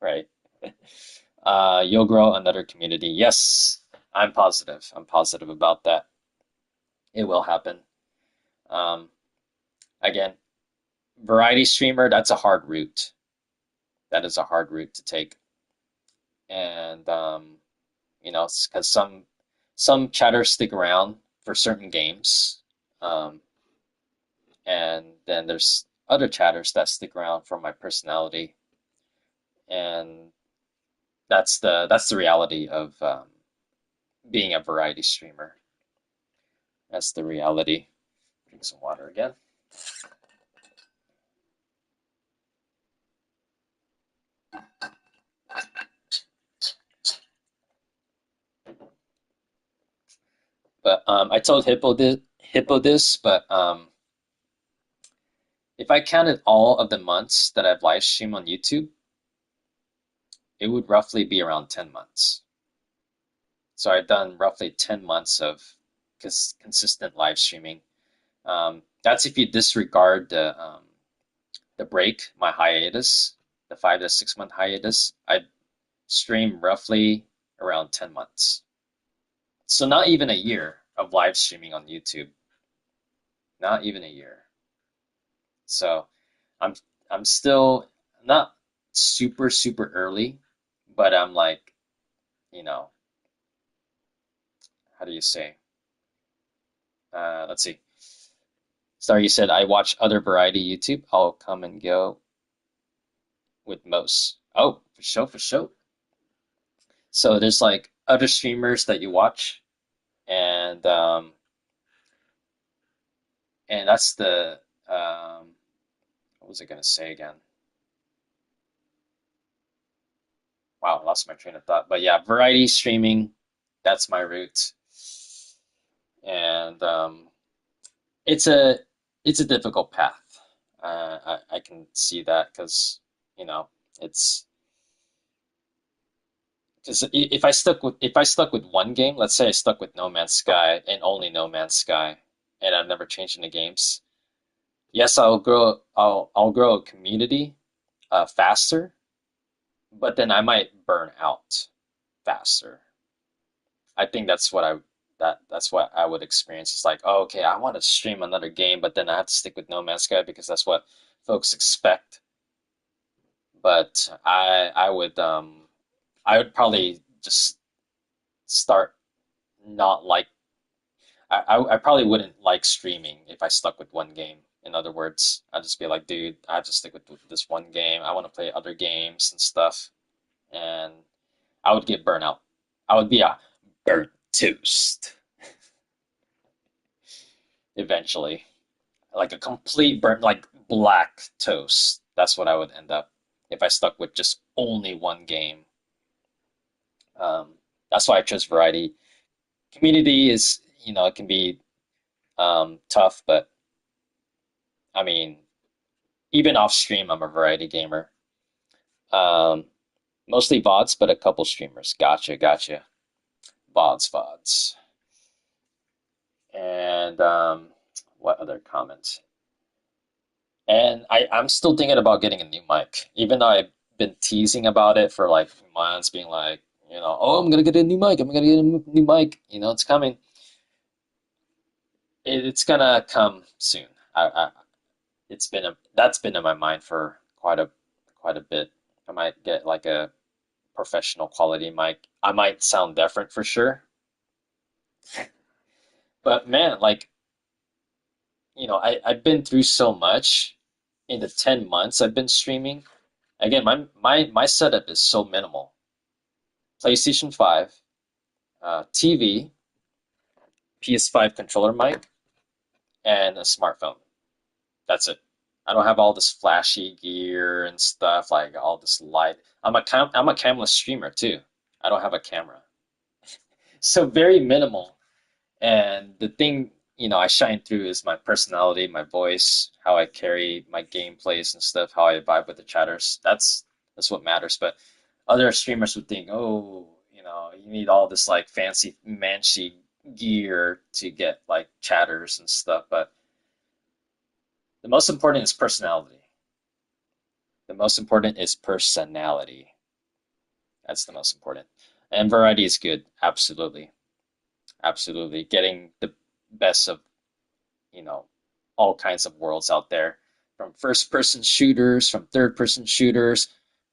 Speaker 1: right? You'll grow another community. Yes, I'm positive. I'm positive about that. It will happen. Um, Again, variety streamer, that's a hard route. That is a hard route to take. And because some chatters stick around for certain games. Um, and then there's other chatters that stick around for my personality. And that's the reality of being a variety streamer. That's the reality. Drink some water again. But I told Hippo this, but if I counted all of the months that I've live streamed on YouTube, it would roughly be around 10 months. So I've done roughly 10 months of consistent live streaming. That's if you disregard the break, my hiatus, the 5 to 6 month hiatus. I stream roughly around 10 months. So not even a year of live streaming on YouTube. Not even a year. So I'm I'm still not super early, but I'm like, you know, how do you say? Let's see. Sorry, you said I watch other variety YouTube. I'll come and go with most. Oh, for sure, for sure. So there's like other streamers that you watch, and that's the what was I gonna say again? Wow, I lost my train of thought. But yeah, variety streaming, that's my route, and it's a it's a difficult path. I can see that because you know it's because if I stuck with one game, let's say I stuck with No Man's Sky and only No Man's Sky, and I've never changed into games. Yes, I'll grow a community faster, but then I might burn out faster. I think that's what I would experience. It's like, oh, okay, I want to stream another game, but then I have to stick with No Man's Sky because that's what folks expect. But I would probably just start not like I probably wouldn't like streaming if I stuck with one game. In other words, I'd just be like, dude, I have to stick with this one game. I want to play other games and stuff, and I would get burnt out. I would be a burnt toast eventually, like a complete burnt, like black toast. That's what I would end up if I stuck with just only one game. Um, that's why I chose variety. Community is, it can be tough, but I mean, even off stream, I'm a variety gamer. Um, Mostly VODs, but a couple streamers. Gotcha, gotcha. VODs. And what other comments? And I'm still thinking about getting a new mic, even though I've been teasing about it for like months, being like, oh, I'm gonna get a new mic. I'm gonna get a new mic. It's coming. It's gonna come soon. That's been in my mind for quite a bit. I might get like a professional quality mic. I might sound different for sure, but man, like I've been through so much in the 10 months I've been streaming. Again, my setup is so minimal. PlayStation 5, TV, PS5 controller mic, and a smartphone. That's it. I don't have all this flashy gear and stuff like all this light. I'm a camless streamer too. I don't have a camera. So very minimal. And the thing, I shine through is my personality, my voice, how I carry my gameplays and stuff, how I vibe with the chatters. That's what matters. But other streamers would think, oh, you need all this like fancy mancy gear to get like chatters and stuff. But the most important is personality. The most important is personality. That's the most important. And variety is good. Absolutely. Absolutely. Getting the best of, you know, all kinds of worlds out there, from first person shooters, from third person shooters,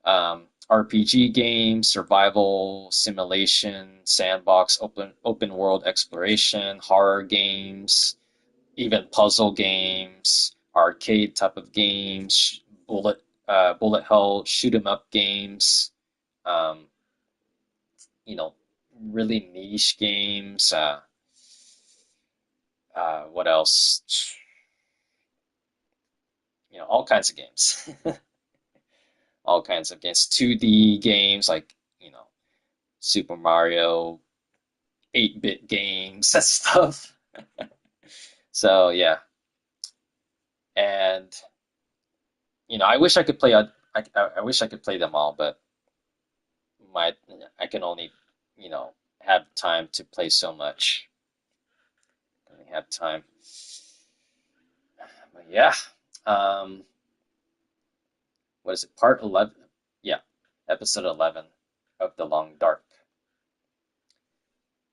Speaker 1: RPG games, survival, simulation, sandbox, open world exploration, horror games, even puzzle games, arcade type of games, bullet hell shoot 'em up games, um, you know, really niche games. What else? All kinds of games. All kinds of games. 2D games like, Super Mario, 8-bit games, that stuff. So yeah, and I wish I could play. I wish I could play them all, but my I can only, have time to play so much. I only have time. But yeah, um, what is it? Part 11. Yeah, episode 11 of The Long Dark.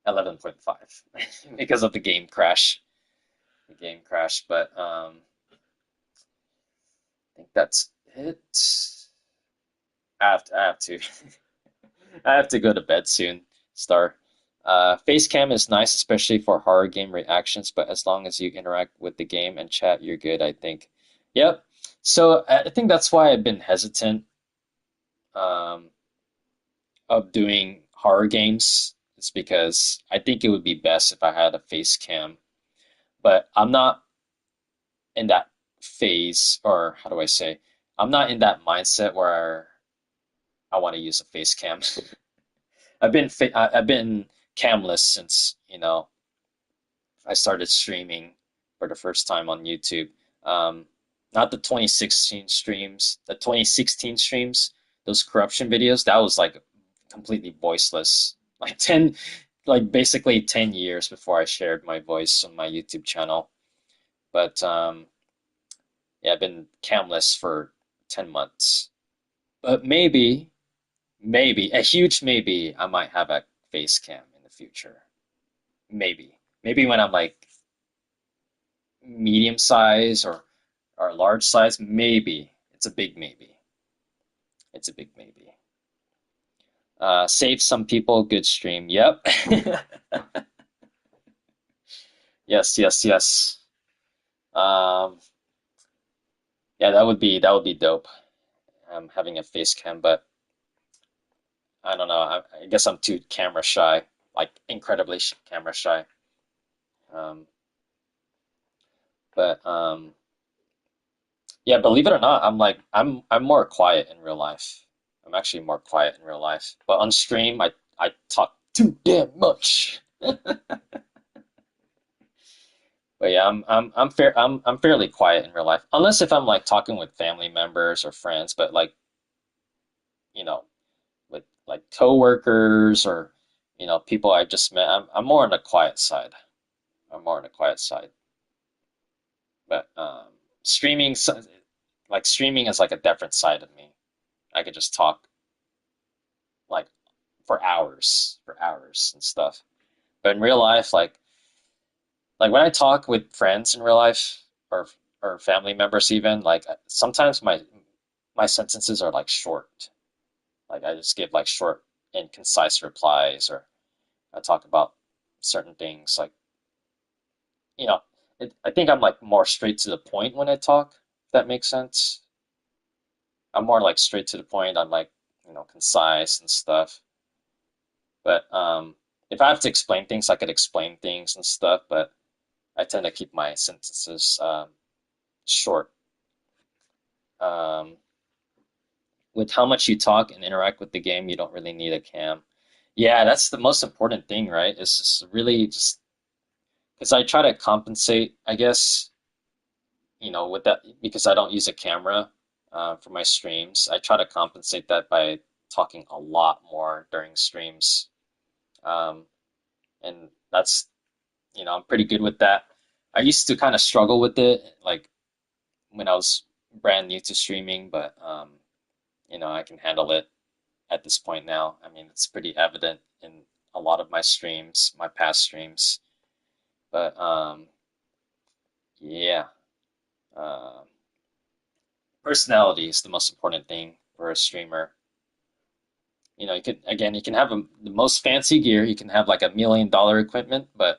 Speaker 1: 11.5 because of the game crash. The game crash, but I think that's it. I have to I have to go to bed soon, Star. Face cam is nice, especially for horror game reactions, but as long as you interact with the game and chat, you're good, I think. Yep. So I think that's why I've been hesitant um, of doing horror games. It's because I think it would be best if I had a face cam, but I'm not in that phase, or how do I say? I'm not in that mindset where I want to use a face cam. I've been camless since I started streaming for the first time on YouTube. Um, Not the 2016 streams, the 2016 streams, those corruption videos. That was like completely voiceless. Like basically 10 years before I shared my voice on my YouTube channel. But yeah, I've been camless for 10 months. But maybe a huge maybe, I might have a face cam in the future. Maybe when I'm like medium size or large size, maybe. It's a big maybe. It's a big maybe. Save some people, good stream. Yep. Yes, yes, yes. Um, yeah, that would be dope. Having a face cam, but I don't know. I guess I'm too camera shy, like incredibly camera shy. Um, but yeah, believe it or not, I'm more quiet in real life. I'm actually more quiet in real life. But on stream, I talk too damn much. But yeah, I'm fairly quiet in real life. Unless if I'm like talking with family members or friends, but like, you know, with like coworkers or, people I just met, I'm more on the quiet side. I'm more on the quiet side. But streaming, like streaming is like a different side of me. I could just talk like for hours and stuff. But in real life, like when I talk with friends in real life or family members even, like sometimes my sentences are like short. Like I just give like short and concise replies, or I talk about certain things like, you know, I think I'm like more straight to the point when I talk, if that makes sense. I'm more like straight to the point. I'm like, concise and stuff. But if I have to explain things, I could explain things and stuff, but I tend to keep my sentences short. Um, with how much you talk and interact with the game, you don't really need a cam. Yeah, that's the most important thing, right? It's just really just because I try to compensate, I guess, with that because I don't use a camera for my streams. I try to compensate that by talking a lot more during streams. Um, and that's, I'm pretty good with that. I used to kind of struggle with it, like when I was brand new to streaming, but I can handle it at this point now. I mean, it's pretty evident in a lot of my streams, my past streams. But yeah, uh, personality is the most important thing for a streamer. You can have the most fancy gear, you can have like $1 million equipment, but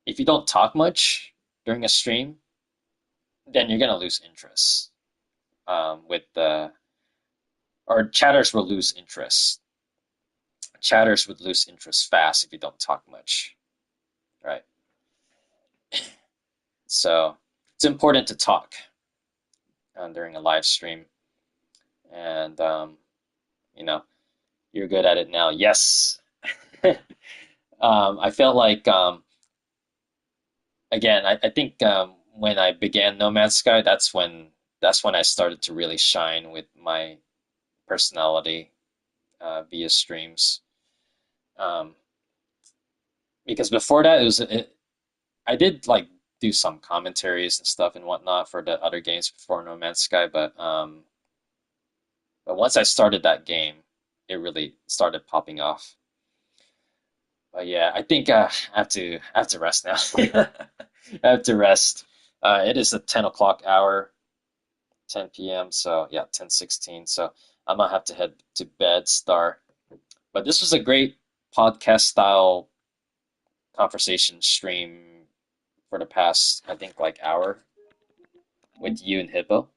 Speaker 1: if you don't talk much during a stream, then you're gonna lose interest. With the or chatters will lose interest. Chatters would lose interest fast if you don't talk much, right? So it's important to talk during a live stream, and you know you're good at it now. Yes. I felt like again, I think when I began No Man's Sky, that's when I started to really shine with my personality via streams. Um, because before that, I did like do some commentaries and stuff and whatnot for the other games before No Man's Sky, but once I started that game, it really started popping off. But yeah, I think I have to rest now. I have to rest. It is the 10 o'clock hour, 10 p.m. So yeah, 10:16. So I'm gonna have to head to bed, Star. But this was a great podcast style conversation stream for the past, I think, like hour with you and Hippo.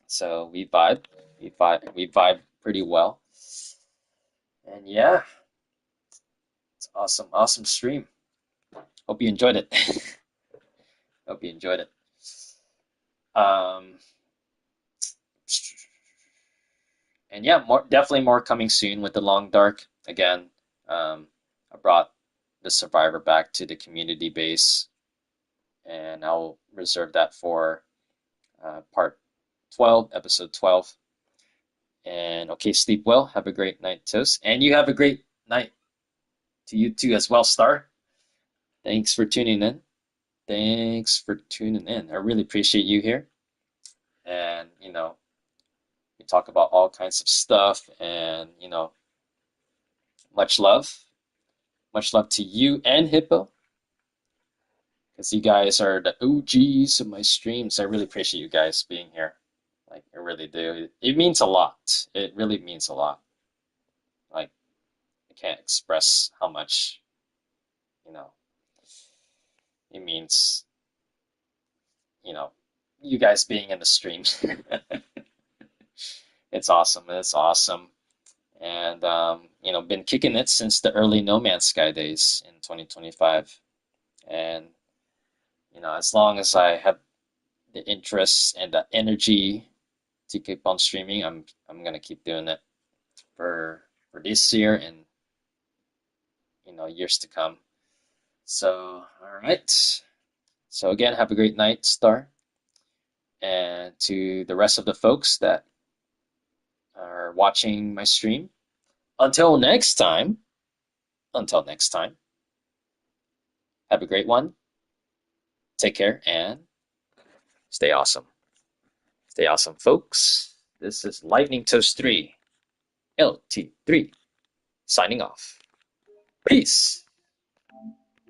Speaker 1: So we vibe pretty well. And yeah, it's awesome, awesome stream. Hope you enjoyed it. Hope you enjoyed it. Um, and yeah, definitely more coming soon with the Long Dark. Again, I brought the Survivor back to the community base, and I'll reserve that for part 12, episode 12. And okay, sleep well. Have a great night, Toast. And you have a great night to you too as well, Star. Thanks for tuning in. Thanks for tuning in. I really appreciate you here. And, we talk about all kinds of stuff and, much love. Much love to you and Hippo because you guys are the OGs of my streams. I really appreciate you guys being here. Like, I really do. It means a lot. It really means a lot. Like, I can't express how much, you know, it means, you know, you guys being in the streams. It's awesome. It's awesome. And, been kicking it since the early No Man's Sky days in 2025. And, as long as I have the interest and the energy to keep on streaming, I'm gonna keep doing it for this year and years to come. So, all right. So again, have a great night, Star, and to the rest of the folks that are watching my stream. Until next time, until next time, have a great one. Take care and stay awesome. Stay awesome, folks. This is Lightning Toast 3, LT3, signing off. Peace.